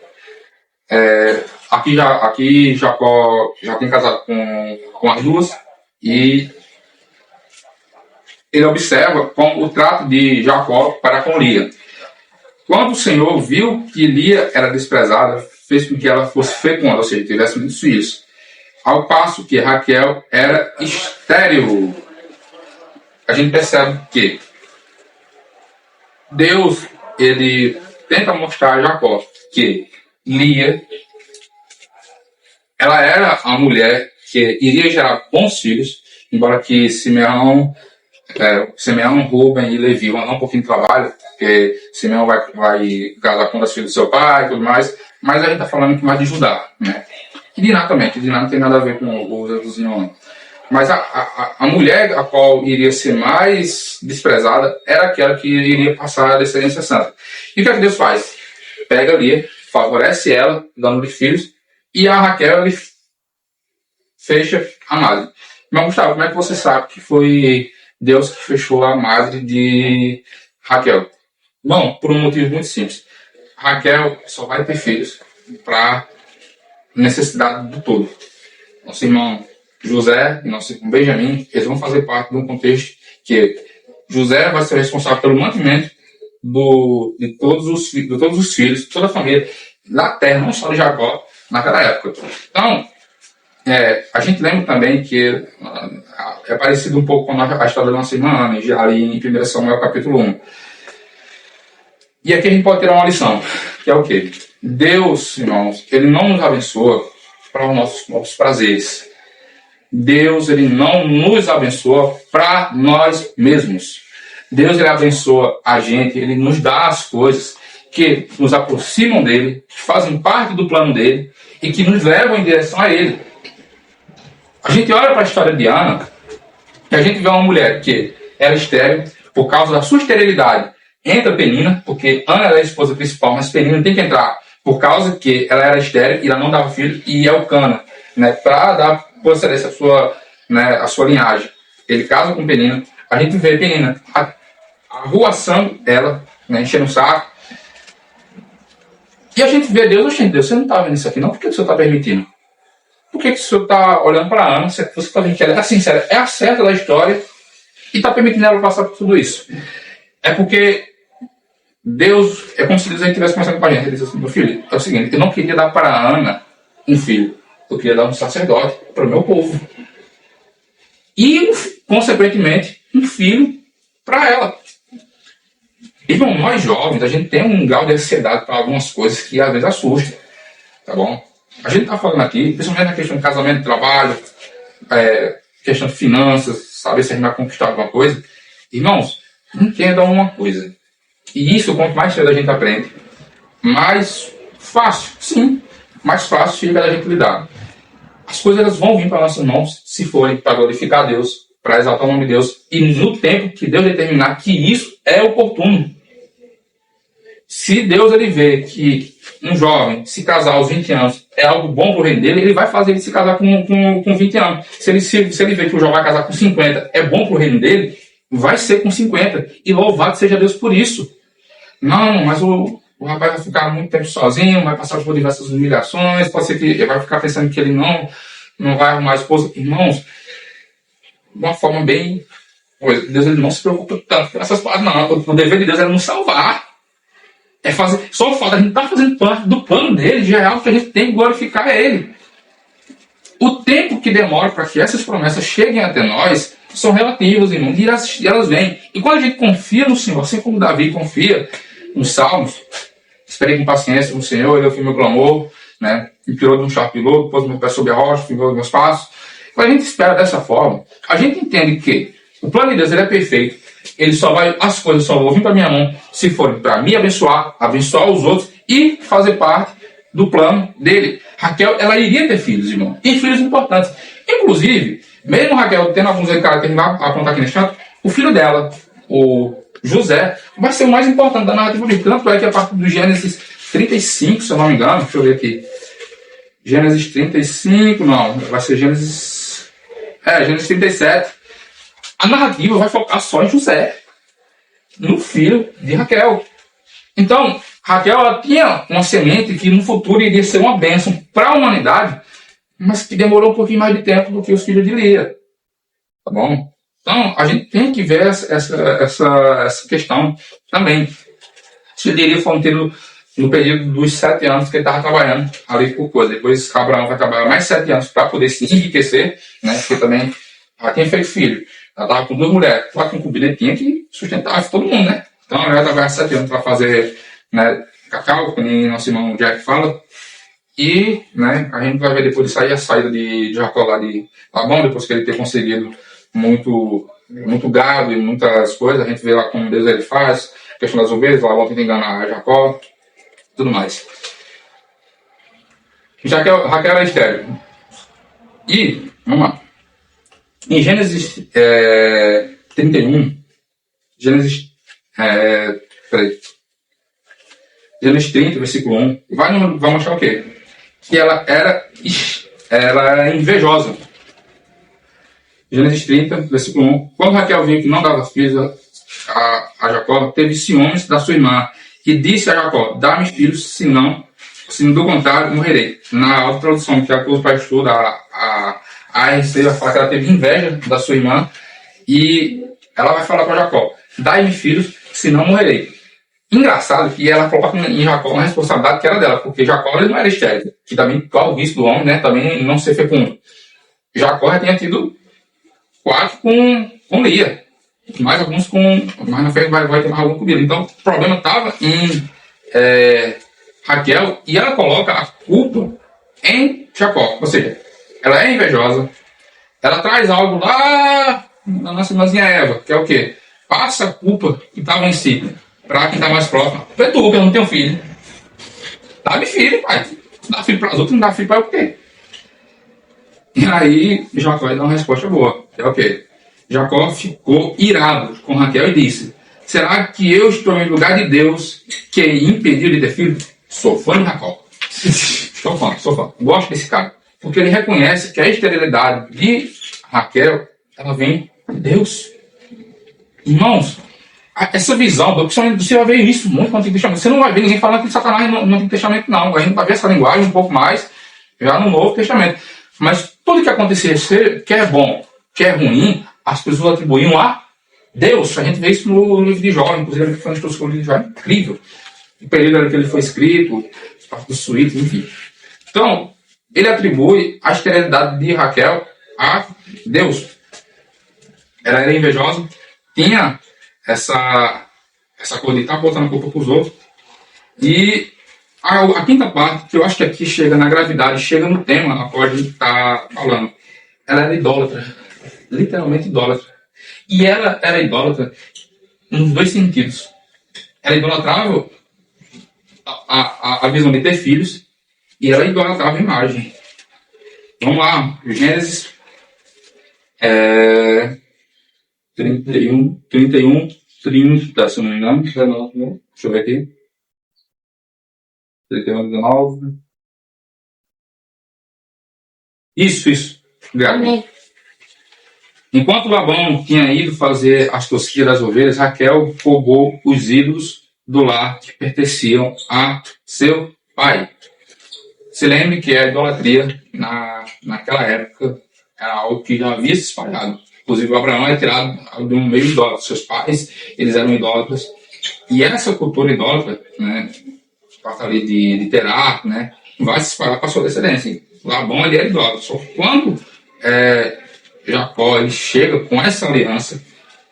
aqui Jacó já tem casado com as duas e ele observa como o trato de Jacó para com Lia. Quando o Senhor viu que Lia era desprezada, fez com que ela fosse fecunda, ou seja, tivesse muitos filhos, ao passo que Raquel era estéril. A gente percebe que Deus, ele tenta mostrar a Jacó que Lia, ela era a mulher que iria gerar bons filhos, embora que Simeão, Rúben e Levi vão dar um pouquinho de trabalho, porque Simeão vai casar com as filhas do seu pai e tudo mais, mas a gente está falando aqui mais de Judá, né? E Diná também, que Diná não tem nada a ver com os outros irmãos. Mas a mulher a qual iria ser mais desprezada era aquela que iria passar a descendência santa. E o que é que Deus faz? Pega ali, favorece ela, dando-lhe filhos, e a Raquel ele fecha a madre. Mas Gustavo, como é que você sabe que foi Deus que fechou a madre de Raquel? Bom, por um motivo muito simples. Raquel só vai ter filhos para necessidade do todo. Nosso irmão José e nosso irmão Benjamim, eles vão fazer parte de um contexto que José vai ser responsável pelo mantimento de todos os filhos, de toda a família da terra, não só de Jacó, naquela época. Então, a gente lembra também que é parecido um pouco com a história da nossa irmã Ana, ali em 1 Samuel capítulo 1. E aqui a gente pode tirar uma lição, que é o quê? Deus, irmãos, ele não nos abençoa para os nossos prazeres. Deus, ele não nos abençoa para nós mesmos. Deus, ele abençoa a gente, ele nos dá as coisas que nos aproximam dele, que fazem parte do plano dele e que nos levam em direção a ele. A gente olha para a história de Ana e a gente vê uma mulher que era estéril, por causa da sua esterilidade, entra Penina, porque Ana era a esposa principal, mas Penina tem que entrar por causa que ela era estéril e ela não dava filho, e Elcana, né, para dar procedência à sua linhagem. Ele casa com Penina, a gente vê Penina arruaçando ela, né, enchendo o saco, e a gente vê Deus, Deus, você não está vendo isso aqui não? Por que o Senhor está permitindo? Por que o Senhor está olhando para Ana? Você está vendo que ela é sincera, é a certa da história, e está permitindo ela passar por tudo isso? É porque Deus, é como se Deus estivesse conversando com a gente. Ele disse assim: meu filho, é o seguinte, eu não queria dar para Ana um filho, eu queria dar um sacerdote para o meu povo. E, consequentemente, um filho para ela. Irmão, nós jovens, a gente tem um grau de ansiedade para algumas coisas que às vezes assusta. Tá bom? A gente está falando aqui, principalmente na questão de casamento, trabalho, questão de finanças, saber se a gente vai conquistar alguma coisa. Irmãos, entendam uma coisa. E isso, quanto mais cedo a gente aprende, mais fácil, sim, mais fácil fica a gente lidar. As coisas elas vão vir para nossas mãos se forem para glorificar a Deus, para exaltar o nome de Deus, e no tempo que Deus determinar que isso é oportuno. Se Deus ele vê que um jovem se casar aos 20 anos é algo bom para o reino dele, ele vai fazer ele se casar com 20 anos. Se ele vê que o jovem vai casar com 50 é bom para o reino dele, vai ser com 50. E louvado seja Deus por isso. Não, mas o rapaz vai ficar muito tempo sozinho, vai passar por diversas humilhações, pode ser que ele vai ficar pensando que ele não vai arrumar esposa. Irmãos, de uma forma bem... Deus ele não se preocupa tanto com essas coisas, não. O dever de Deus é nos salvar. É fazer... Só o fato de a gente estar fazendo parte do plano dele, já é algo que a gente tem que glorificar a ele. O tempo que demora para que essas promessas cheguem até nós são relativos, irmão, e elas vêm. E quando a gente confia no Senhor, assim como Davi confia nos Salmos, esperei com paciência no Senhor, ele ouviu meu clamor, né? Me tirou de um charco de lodo, pôs meu pé sobre a rocha, firmou meus passos. Quando a gente espera dessa forma, a gente entende que o plano de Deus ele é perfeito. As coisas só vão vir para minha mão se forem para me abençoar os outros e fazer parte do plano dele. Raquel, ela iria ter filhos, irmão, e filhos importantes. Inclusive, mesmo Raquel tendo alguns caras que a gente vai apontar aqui nesse canto, o filho dela, o José, vai ser o mais importante da narrativa bíblica. Tanto é que a partir do Gênesis 35, se eu não me engano, deixa eu ver aqui. Gênesis 35, não, vai ser Gênesis 37. A narrativa vai focar só em José, no filho de Raquel. Então, Raquel ela tinha uma semente que no futuro iria ser uma bênção para a humanidade, mas que demorou um pouquinho mais de tempo do que os filhos de Lia. Tá bom? Então, a gente tem que ver essa questão também. Os filhos de Lia foram tendo no período dos 7 anos que ele estava trabalhando ali por coisa. Depois Abraão vai trabalhar mais 7 anos para poder se enriquecer, né? Porque também ela tinha feito filho. Ela estava com 2 mulheres, 4 concubinas, tinha que sustentar todo mundo, né? Então ela vai trabalhar 7 anos para fazer, né, Cacau, que nem nosso irmão Jack fala. E, né, a gente vai ver depois disso aí a saída de Jacó lá de Labão, depois que ele ter conseguido muito gado e muitas coisas. A gente vê lá como Deus ele faz, a questão das ovelhas, Labão tenta enganar Jacó, tudo mais. Raquel era estéril. E, vamos lá. Em Gênesis 31, Gênesis 30, versículo 1, vai mostrar o quê? Que ela era invejosa. Gênesis 30, versículo 1. Quando Raquel viu que não dava filhos a Jacó, teve ciúmes da sua irmã e disse a Jacó: dá-me filhos, se do contrário, morrerei. Na outra tradução, que é a que o pastor a RC vai falar que ela teve inveja da sua irmã e ela vai falar para Jacó: dai-me filhos, senão morrerei. Engraçado que ela coloca em Jacó uma responsabilidade que era dela, porque Jacó ele não era estéril, que também qual o risco do homem, né, também não ser fecundo. Jacó já tinha tido 4 com Lia, mais alguns mais na frente vai ter mais algum com Bila. Então o problema estava em Raquel, e ela coloca a culpa em Jacó, ou seja, ela é invejosa, ela traz algo lá na nossa irmãzinha Eva, que é o quê? Passa a culpa que estava em si para quem está mais próximo. Tu é tu, que eu não tenho filho. Dá-me filho, pai. Dá filho para os outros, não dá filho para eu quê? E aí Jacó dá uma resposta boa, que é o quê? Jacó ficou irado com Raquel e disse: será que eu estou em lugar de Deus que impediu de ter filho? Sou fã de Jacó. Sou fã. Gosto desse cara. Porque ele reconhece que a esterilidade de Raquel, ela vem de Deus. Irmãos, essa visão, você vai ver isso muito no Antigo Testamento. Você não vai ver ninguém falando de Satanás no Antigo Testamento, não. A gente vai ver essa linguagem um pouco mais já no Novo Testamento. Mas tudo que acontecer, que é bom, que é ruim, as pessoas atribuíam a Deus. A gente vê isso no livro de Jó, inclusive, quando eu estou o livro de Jó, é incrível. O período que ele foi escrito, parte do suíte, enfim. Então, ele atribui a esterilidade de Raquel a Deus. Ela era invejosa, tinha essa coisa de estar botando a culpa para os outros. E a quinta parte, que eu acho que aqui chega na gravidade, chega no tema a qual a gente está falando. Ela era idólatra, literalmente idólatra. E ela era idólatra nos dois sentidos. Ela idolatrava a visão de ter filhos e ela idolatrava a imagem. Vamos lá, Gênesis 31, 30, se não me engano. 19, né? Deixa eu ver aqui. 31, 19. Isso. Obrigado. Enquanto Labão tinha ido fazer as tosquias das ovelhas, Raquel roubou os ídolos do lar que pertenciam a seu pai. Se lembre que a idolatria, naquela época, era algo que já havia se espalhado. Inclusive, o Abraão é tirado de um meio idólatra. Seus pais, eles eram idólatras. E essa cultura idólatra, né, parte ali de Terá, né, vai se espalhar para a sua descendência. Labão, ele era idólatra. Só que quando Jacó ele chega com essa aliança,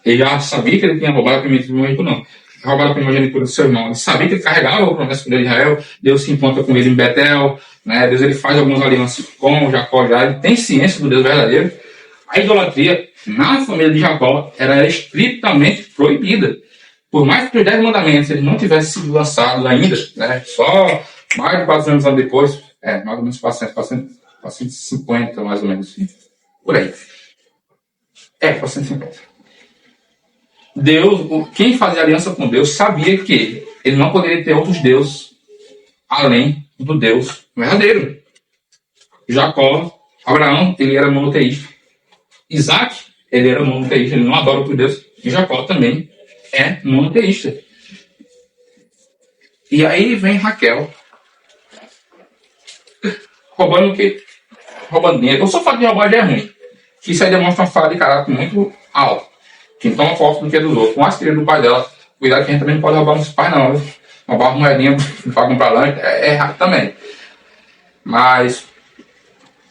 ele já sabia que ele tinha roubado a primogenitura, não. Roubado a primogenitura do seu irmão. Ele sabia que ele carregava a promessa com Deus de Israel. Deus se encontra com ele em Betel. Né? Deus ele faz algumas alianças com Jacó já. Ele tem ciência do Deus verdadeiro. A idolatria na família de Jacó era estritamente proibida. Por mais que os 10 mandamentos eles não tivessem sido lançados ainda, né? Só mais de 400 anos depois, mais ou menos 450, mais ou menos. Por aí. 450. Deus, quem fazia aliança com Deus sabia que ele não poderia ter outros deuses além do Deus verdadeiro. Jacó, Abraão, ele era monoteísta. Isaac, ele era monoteísta, ele não adora outro Deus. E Jacó também é monoteísta. E aí vem Raquel roubando o quê? Roubando dinheiro. Eu só falo de roubar já é ruim. Isso aí demonstra uma falha de caráter muito alta. Que toma forte do que é dos outros. Com as filhas do pai dela. Cuidado que a gente também não pode roubar nos pais, não. Roubar uma moedinha para comprar lanche é errado também. Mas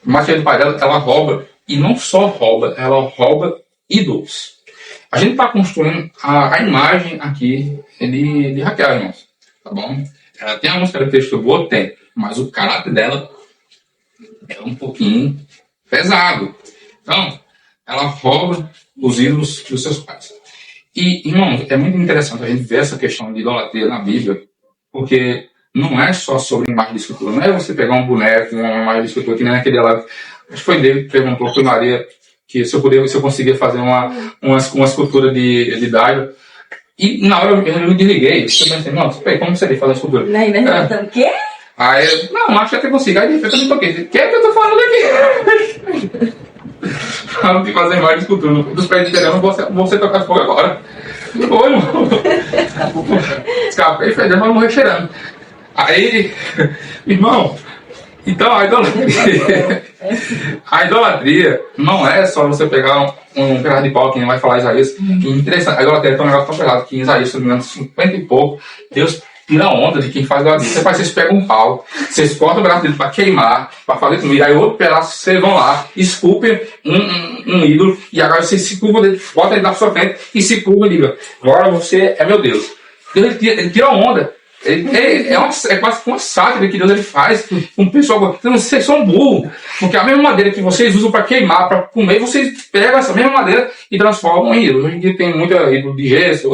a filha do pai dela, ela rouba. E não só rouba, ela rouba ídolos. A gente está construindo a imagem aqui de Raquel, irmãos. tá bom? Ela tem algumas características boas? Tem, mas o caráter dela é um pouquinho pesado. Então, ela rouba os ídolos dos seus pais. E, irmão, é muito interessante a gente ver essa questão de idolatria na Bíblia, porque não é só sobre imagem de escultura. Não é você pegar um boneco, uma imagem de escultura, que nem naquele lá. Acho que foi David que perguntou para Maria que se eu conseguia fazer uma escultura de Dario. E na hora eu me desliguei. Eu pensei, não, peraí, como seria fazer a escultura? O quê? Aí, não, acho que até consigo. Aí de repente eu me toquei. O que é que eu tô falando aqui? Falo de fazer imagem de escultura. Dos presbiterianos, vou ser tocado fogo agora. Oi, irmão. Escapei fedendo, mas morrer cheirando. Aí, irmão, então a idolatria não é só você pegar um pedaço de pau, que nem vai falar Isaías. Interessante, a idolatria é um negócio tão pesado que em Isaías, se não me engano, 50 e pouco, Deus tira onda de quem faz idolatria. Vocês pegam um pau, vocês cortam o pedaço dele para queimar, para fazer comida, aí outro pedaço vocês vão lá, esculpem um ídolo, e agora vocês se curvam dele, botam ele na sua frente e se curvam e digam, agora você é meu Deus. Deus ele tira onda. É quase que uma sátira que Deus ele faz com pessoal. Então, vocês são burros, porque a mesma madeira que vocês usam para queimar, para comer, vocês pegam essa mesma madeira e transformam em ídolo. Hoje em dia tem muita ídolo de gesso,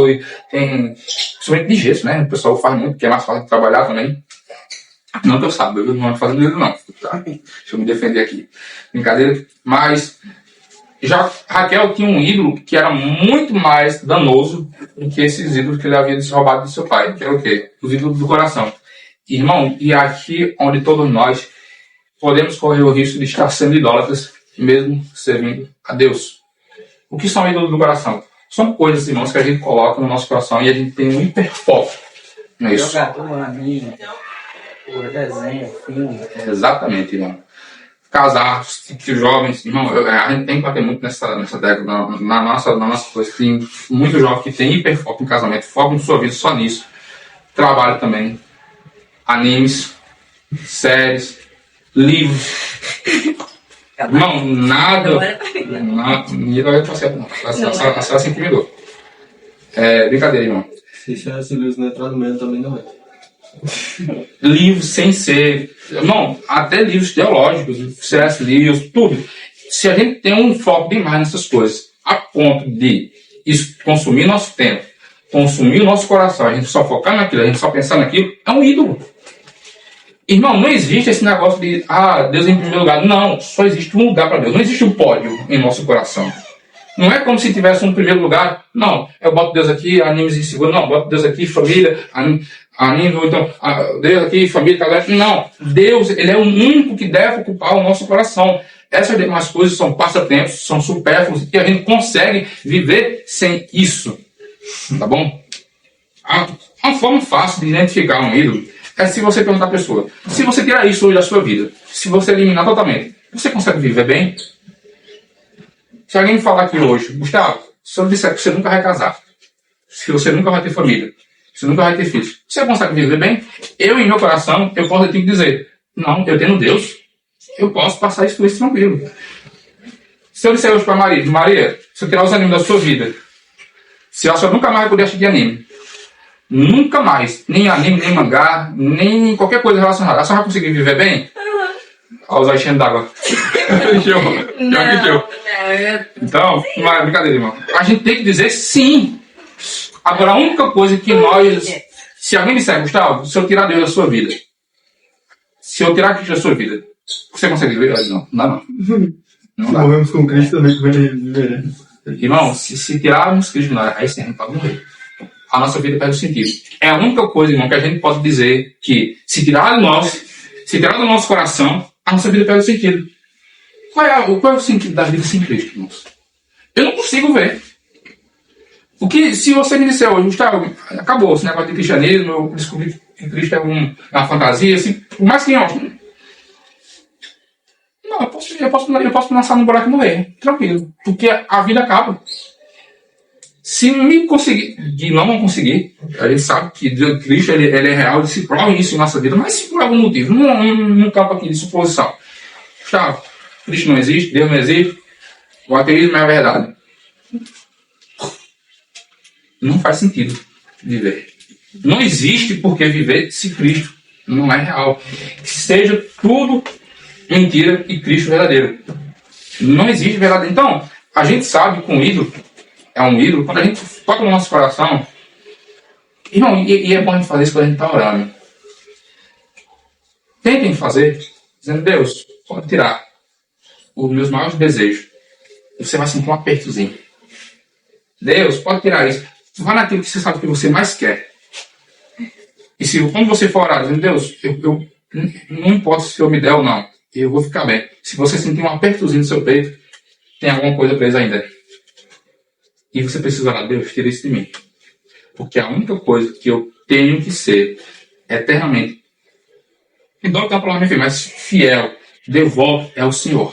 tem principalmente de gesso, né? O pessoal faz muito, que é mais fácil de trabalhar também. Não que eu saiba, eu não ando fazendo ídolo, não. Tá? Deixa eu me defender aqui. Brincadeira. Mas já Raquel tinha um ídolo que era muito mais danoso do que esses ídolos que ele havia roubado do seu pai, que era o quê? Os ídolos do coração. Irmão, e aqui onde todos nós podemos correr o risco de estar sendo idólatras, mesmo servindo a Deus. O que são ídolos do coração? São coisas, irmãos, que a gente coloca no nosso coração e a gente tem um hiperfoco. Não é isso? Jogador, anime, desenho, filme. Exatamente, irmão. Casar, jovens, irmão, a gente tem que bater muito nessa década, na nossa coisa. Tem muitos jovens que tem hiperfoco em casamento, foco em sua vida só nisso. Trabalho também, animes, séries, livros. Irmão, nada. Ninguém vai pra certo, não. Ela se intimidou. Brincadeira, irmão. Se tivesse luz na entrada mesmo, também não é. Livros sem ser. Não, até livros teológicos, C.S. Lewis, tudo. Se a gente tem um foco demais nessas coisas, a ponto de isso consumir nosso tempo, consumir o nosso coração, a gente só focar naquilo, a gente só pensar naquilo, é um ídolo. Irmão, não existe esse negócio de Deus em primeiro lugar. Não, só existe um lugar para Deus. Não existe um pódio em nosso coração. Não é como se tivesse um primeiro lugar. Não, eu boto Deus aqui, animes em segundo. Não, boto Deus aqui, família, anime, ou então, Deus aqui, família, casamento. Não, Deus, ele é o único que deve ocupar o nosso coração. Essas demais coisas são passatempos, são supérfluos, e a gente consegue viver sem isso. Tá bom? Uma forma fácil de identificar um ídolo é se você perguntar à pessoa, se você tirar isso hoje da sua vida, se você eliminar totalmente, você consegue viver bem? Se alguém me falar aqui hoje, Gustavo, se eu disser que você nunca vai casar, se você nunca vai ter família, você nunca vai ter filhos, você consegue viver bem? Eu, em meu coração, eu posso ter que dizer, não, eu tenho Deus, eu posso passar isso por isso tranquilo. Se eu disser hoje para Maria, se eu tirar os animes da sua vida, se ela só nunca mais vai poder assistir anime, nunca mais, nem anime, nem mangá, nem qualquer coisa relacionada, ela só vai conseguir viver bem? Olha os olhos enchendo d'água. Então, não é brincadeira, irmão. A gente tem que dizer sim. Agora, a única coisa que nós... Se alguém disser, Gustavo, se eu tirar Deus da sua vida, se eu tirar Cristo da sua vida, você consegue viver? Não, não dá não. Não dá. Morremos com Cristo também, que viveremos. Irmão, se tirarmos Cristo de nós, aí sim a gente pode morrer. A nossa vida perde o sentido. É a única coisa, irmão, que a gente pode dizer que se tirar do nosso coração, a nossa vida perde o sentido. Qual é o sentido da vida sem Cristo, irmãos? Eu não consigo ver. Porque se você me disser hoje, Gustavo, acabou esse negócio de cristianismo, eu descobri que Cristo é uma fantasia, assim, por mais que não, eu posso lançar no buraco e morrer, tranquilo, porque a vida acaba. Se me conseguir, e não vão conseguir, a gente sabe que Cristo ele é real, ele se prova isso em nossa vida, mas se por algum motivo, num campo aqui de suposição, Gustavo, Cristo não existe, Deus não existe, o ateísmo é a verdade. Não faz sentido viver. Não existe por que viver se Cristo não é real. Seja tudo mentira e Cristo verdadeiro. Não existe verdadeiro. Então, a gente sabe que um ídolo é um ídolo quando a gente toca no nosso coração. Irmão, e é bom a gente fazer isso quando a gente está orando. Tentem fazer, dizendo: Deus, pode tirar os meus maiores desejos. E você vai sentir um apertozinho. Deus, pode tirar isso. Vá naquilo que você sabe que você mais quer. E se quando você for orar, dizendo: Deus, eu não importa se eu me der ou não, eu vou ficar bem. Se você sentir um apertozinho no seu peito, tem alguma coisa presa ainda. E você precisa orar: Deus, tira isso de mim. Porque a única coisa que eu tenho que ser eternamente, e dó que a palavra enfim, mas fiel, devoto, é o Senhor.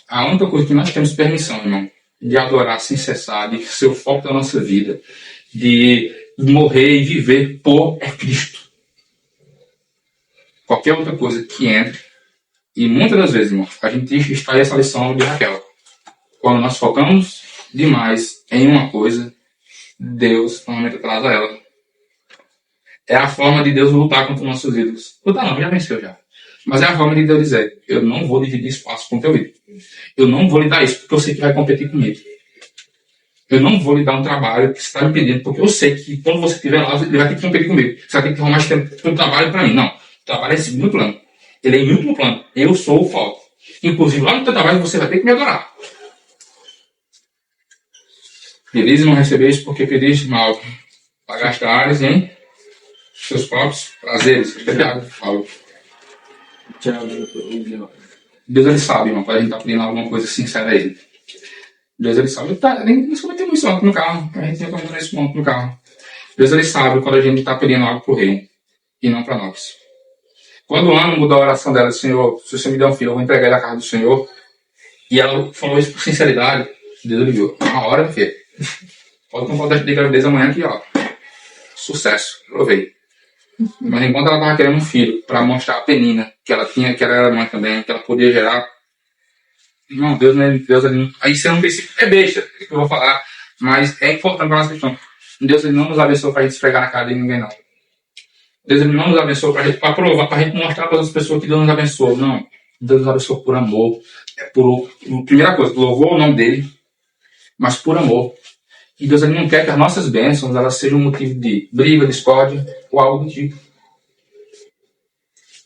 A única coisa que nós temos permissão, irmão, de adorar sem cessar, de ser o foco da nossa vida, de morrer e viver por é Cristo. Qualquer outra coisa que entre, e muitas das vezes, irmão, a gente extrai essa lição de Raquel. Quando nós focamos demais em uma coisa, Deus normalmente atrasa ela. É a forma de Deus lutar contra os nossos ídolos. Lutar não, já venceu já. Mas é a forma de Deus dizer: eu não vou dividir espaço com o teu ídolo. Eu não vou lhe dar isso porque eu sei que vai competir comigo. Eu não vou lhe dar um trabalho que você está me pedindo porque eu sei que quando você estiver lá, ele vai ter que competir comigo. Você vai ter que arrumar mais tempo para um trabalho para mim. Não. O trabalho é em segundo plano. Ele é em último plano. Eu sou o foco. Inclusive, lá no teu trabalho, você vai ter que me adorar. Feliz em não receber isso porque pediste mal para gastares em seus próprios prazeres. Tiago fala. Deus, ele sabe, irmão, quando a gente está pedindo alguma coisa sincera a ele. Deus, ele sabe. Nós cometemos isso ontem no carro. A gente tinha comentado isso ontem no carro. Deus, ele sabe quando a gente está pedindo algo para o rei e não para nós. Quando o Ana mudou a oração dela: Senhor, se você me der um filho, eu vou entregar ele à casa do Senhor. E ela falou isso por sinceridade. Deus, ele viu. Uma hora, filho. Pode comprar o teste de gravidez amanhã aqui, ó. Sucesso. Provei. Mas enquanto ela estava querendo um filho, para mostrar a Penina, que ela tinha, que ela era mãe também, que ela podia gerar. Não, Deus, né? Deus ali. Aí você não pensa, é besta, que eu vou falar. Mas é importante para a nossa questão. Deus, ele não nos abençoou para a gente esfregar na cara de ninguém, não. Deus, ele não nos abençoou para provar, para a gente mostrar para as pessoas que Deus nos abençoou. Não. Deus nos abençoou por amor. É por primeira coisa, louvou o nome dele, mas por amor. E Deus, ele não quer que as nossas bênçãos elas sejam motivo de briga, discórdia ou algo do tipo.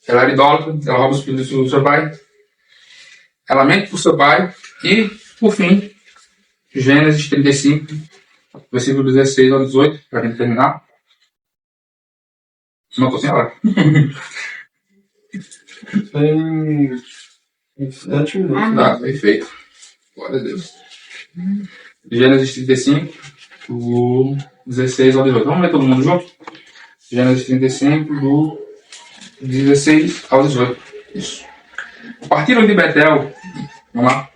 Ela era idólatra, ela rouba os filhos do seu pai, ela mente para o seu pai e, por fim, Gênesis 35, versículo 16 ao 18, para a gente terminar. Não estou sem hora. Tem 7 minutos. Tá, perfeito. Glória a Deus. Gênesis 35, do 16 ao 18. Vamos ler todo mundo junto? Gênesis 35, do 16 ao 18. Isso. Partiram de Betel. Vamos lá.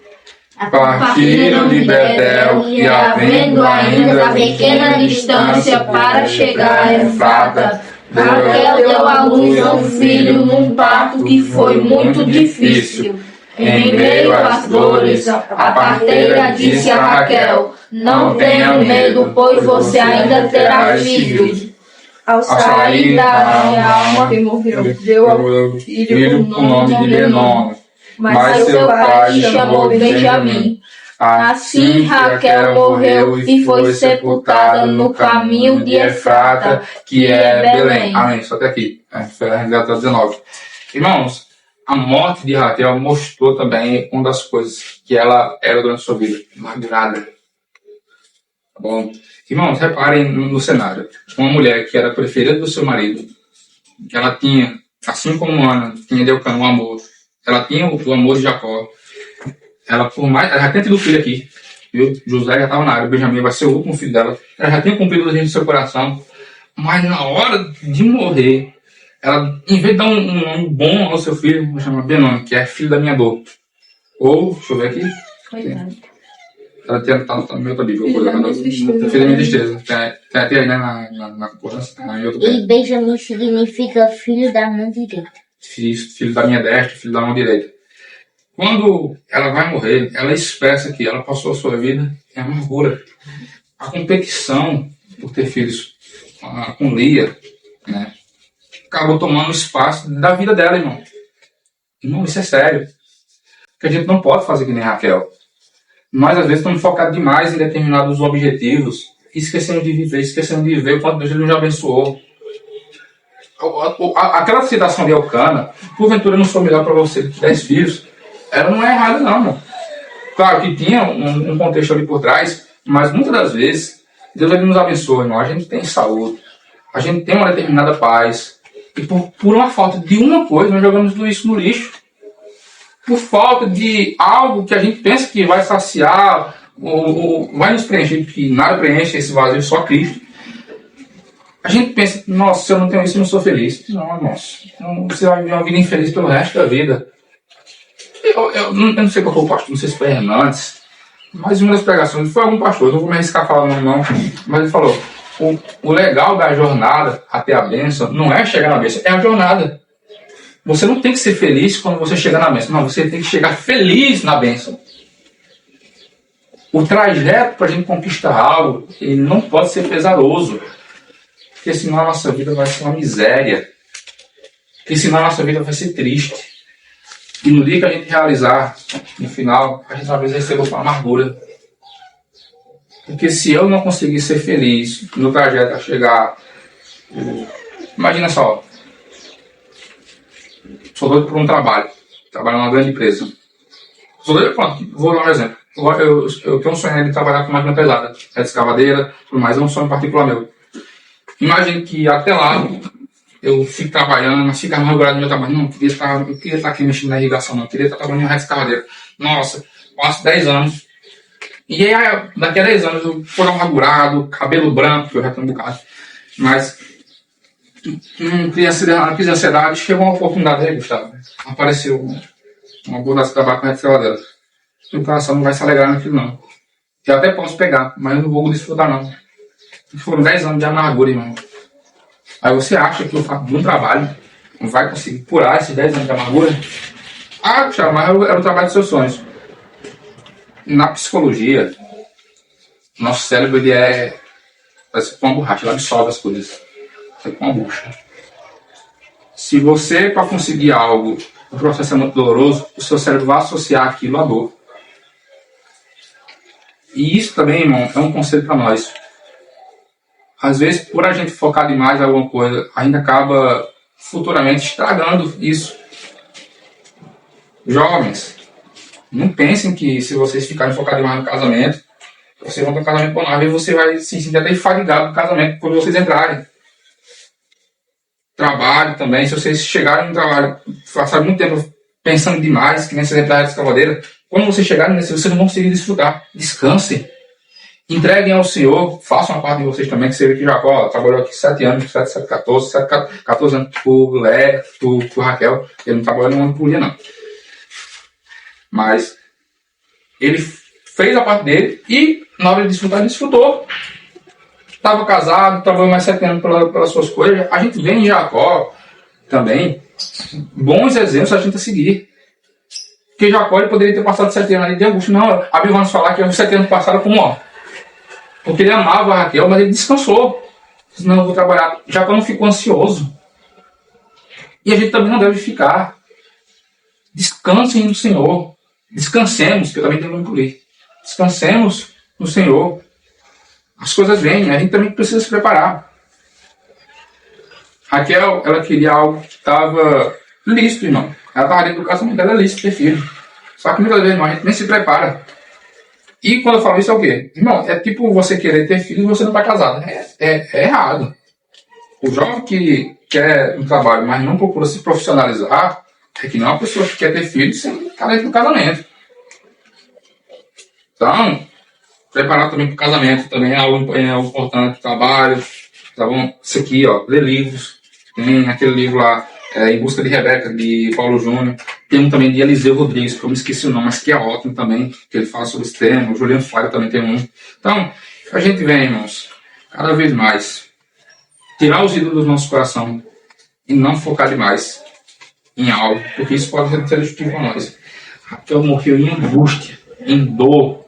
Partiram de Betel e, havendo ainda pequena distância para chegar a Efrata, Raquel deu à luz a um filho num parto que foi muito difícil. Em meio às dores, a parteira disse a Raquel: não tenha medo, pois você ainda terá filhos. Ao sair da minha alma, que morreu, deu ao filho o nome de Benoni, mas seu pai chamou Benjamim. Assim Raquel morreu e foi sepultada no caminho de Efrata, que é Belém. Amém. Só até aqui. Foi a até 19. Irmãos, a morte de Raquel mostrou também uma das coisas que ela era durante a sua vida. Magrada. Tá bom? Irmãos, reparem no cenário. Uma mulher que era preferida do seu marido, que ela tinha, assim como Ana, tinha de Eucana um amor. Ela tinha o amor de Jacó. Ela, por mais, ela já tinha tido filho aqui. Viu? José já estava na área. Benjamim vai ser o último filho dela. Ela já tinha cumprido o desejo do seu coração. Mas na hora de morrer, ela, em vez de dar um nome bom ao seu filho, vou chamar Benoni, que é filho da minha dor. Ou, deixa eu ver aqui. Ela tinha estado no meu Bíblia. Filho da minha tristeza. Tem até aí, né, na concordância. E Benjamim significa filho da mão direita. Filho da minha destra, filho da mão direita. Quando ela vai morrer, ela expressa que ela passou a sua vida em amargura. A competição por ter filhos com Lia, né? Acabou tomando espaço da vida dela, irmão. Irmão, isso é sério. Porque a gente não pode fazer que nem Raquel. Nós, às vezes, estamos focados demais em determinados objetivos e esquecendo de viver o quanto Deus nos abençoou. Aquela citação de Elcana, porventura não sou melhor para você que 10 filhos, ela não é errada, não, mano. Claro que tinha um contexto ali por trás, mas muitas das vezes, Deus ele nos abençoa, irmão. A gente tem saúde, a gente tem uma determinada paz, e por uma falta de uma coisa, nós jogamos tudo isso no lixo. Por falta de algo que a gente pensa que vai saciar, ou vai nos preencher, que nada preenche esse vazio, só Cristo. A gente pensa, nossa, se eu não tenho isso, eu não sou feliz. Não, nossa, você vai viver uma vida infeliz pelo resto da vida. Eu não sei qual foi o pastor, não sei se foi Hernandes, mas uma das pregações, foi algum pastor, não vou me arriscar a falar o nome não, mas ele falou, o legal da jornada até a bênção não é chegar na bênção, é a jornada. Você não tem que ser feliz quando você chegar na bênção. Não, você tem que chegar feliz na bênção. O trajeto para a gente conquistar algo, ele não pode ser pesaroso. Porque senão a nossa vida vai ser uma miséria. Porque senão a nossa vida vai ser triste. E no dia que a gente realizar, no final, a gente talvez receba uma amargura. Porque se eu não conseguir ser feliz no trajeto a chegar... Imagina só. Sou doido por um trabalho numa grande empresa. Sou doido, pronto, vou dar um exemplo. Eu tenho um sonho de trabalhar com máquina pesada, escavadeira, tudo mais, é um sonho particular meu. Imagine que até lá eu fico trabalhando, mas fico amargurado no meu trabalho. Não, eu queria estar aqui mexendo na irrigação, não, eu queria estar trabalhando em escavadeira. Nossa, passo 10 anos. E aí, daqui a 10 anos eu for amargurado, cabelo branco, que eu já tenho um bocado. Mas não cria ansiedade, chegou uma oportunidade aí, Gustavo. Apareceu uma oportunidade de trabalhar com a escavadeira. O coração não vai se alegrar naquilo, não. Eu até posso pegar, mas eu não vou desfrutar, não. Foram 10 anos de amargura, irmão. Aí você acha que o fato de um trabalho não vai conseguir curar esses 10 anos de amargura? Ah, Gustavo, mas era o trabalho dos seus sonhos. Na psicologia, nosso cérebro ele parece com uma borracha, ele absorve as coisas. É com uma bucha. Se você, para conseguir algo, o processo é muito doloroso, o seu cérebro vai associar aquilo à dor. E isso também, irmão, é um conselho para nós. Às vezes, por a gente focar demais em alguma coisa, a gente acaba futuramente estragando isso. Jovens, não pensem que se vocês ficarem focados demais no casamento, vocês vão ter um casamento bom. Às vezes você vai se sentir até enfadigado no casamento quando vocês entrarem. Trabalho também, se vocês chegarem no trabalho, passarem muito tempo pensando demais, que nem vocês entrarem na escavadeira, quando vocês chegarem nesse, vocês não vão conseguir desfrutar. Descansem. Entreguem ao Senhor, façam a parte de vocês também, que você vê que Jacó trabalhou aqui 7 anos, 14 anos por Léa, por Raquel, ele não trabalhou nenhum ano por dia, não. Mas ele fez a parte dele e na hora de desfrutar, ele desfrutou. Estava casado, trabalhou mais 7 anos pelas suas coisas. A gente vê em Jacó também bons exemplos a gente a seguir. Porque Jacó ele poderia ter passado 7 anos ali de angústia. Não, a Bíblia vai nos falar que os 7 anos passaram como ó. Porque ele amava a Raquel, mas ele descansou. Senão eu vou trabalhar. Jacó não ficou ansioso. E a gente também não deve ficar. Descansem no Senhor. Descansemos, que eu também tenho que incluir. Descansemos no Senhor. As coisas vêm, a gente também precisa se preparar. Raquel, ela queria algo que estava lícito, irmão. Ela estava dentro do casamento dela, lícito ter filho. Só que muitas vezes, irmão, a gente nem se prepara. E quando eu falo isso é o quê? Irmão, é tipo você querer ter filho e você não está casado. É errado. O jovem que quer um trabalho, mas não procura se profissionalizar, é que não é uma pessoa que quer ter filho sem estar dentro do casamento. Então, preparar também para o casamento também é algo importante. Trabalho, tá bom? Isso aqui, ó, ler livros. Tem aquele livro lá, Em Busca de Rebeca, de Paulo Júnior. Tem um também de Eliseu Rodrigues, que eu me esqueci o nome, mas que é ótimo também, que ele fala sobre esse tema. O Juliano Flávio também tem um. Então, a gente vem, irmãos, cada vez mais, tirar os ídolos do nosso coração e não focar demais em algo, porque isso pode ser destrutivo para nós. Raquel morreu em angústia, em dor,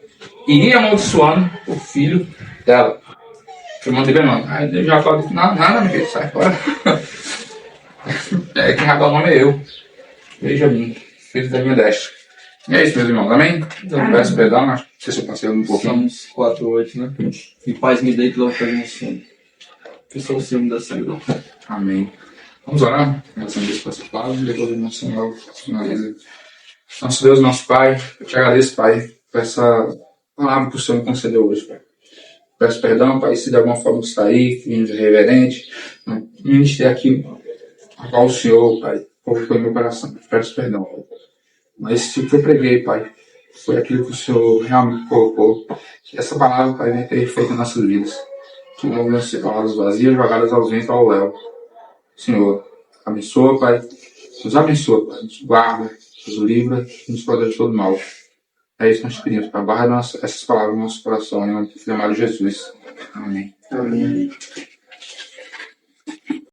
e ia amaldiçoando o filho dela. Chamando de nome. Aí Jacó disse, não, nada, meu filho, sai fora. Quem vai dar o nome é eu. Benjamim, filho da minha destra. E é isso, meus irmãos, amém? Então, peço perdão, acho que não sei se eu passei um pouquinho. Salmos 4:8, né? E paz me dei pela ocasião do sono. Que sou o Senhor da saúde. Amém. Vamos orar? Começando isso com essa palavra, depois do nosso Senhor finaliza. Nosso Deus, nosso Pai, eu te agradeço, Pai, por essa palavra que o Senhor me concedeu hoje, Pai. Peço perdão, Pai, se de alguma forma está aí, vindo irreverente, ministrei aqui ao Senhor, Pai, foi meu coração. Peço perdão, Pai. Mas se eu preguei, Pai, foi aquilo que o Senhor realmente colocou. Que essa palavra, Pai, venha ter efeito nas nossas vidas. Que não venham ser palavras vazias, jogadas ao vento, ao léu. Senhor, abençoa, Pai. Nos abençoa, Pai. Nos guarda, nos livra, nos protege de todo mal. É isso que nós pedimos, Pai. Guarda essas palavras no nosso coração, em nome do Filho amado Jesus. Amém. Amém.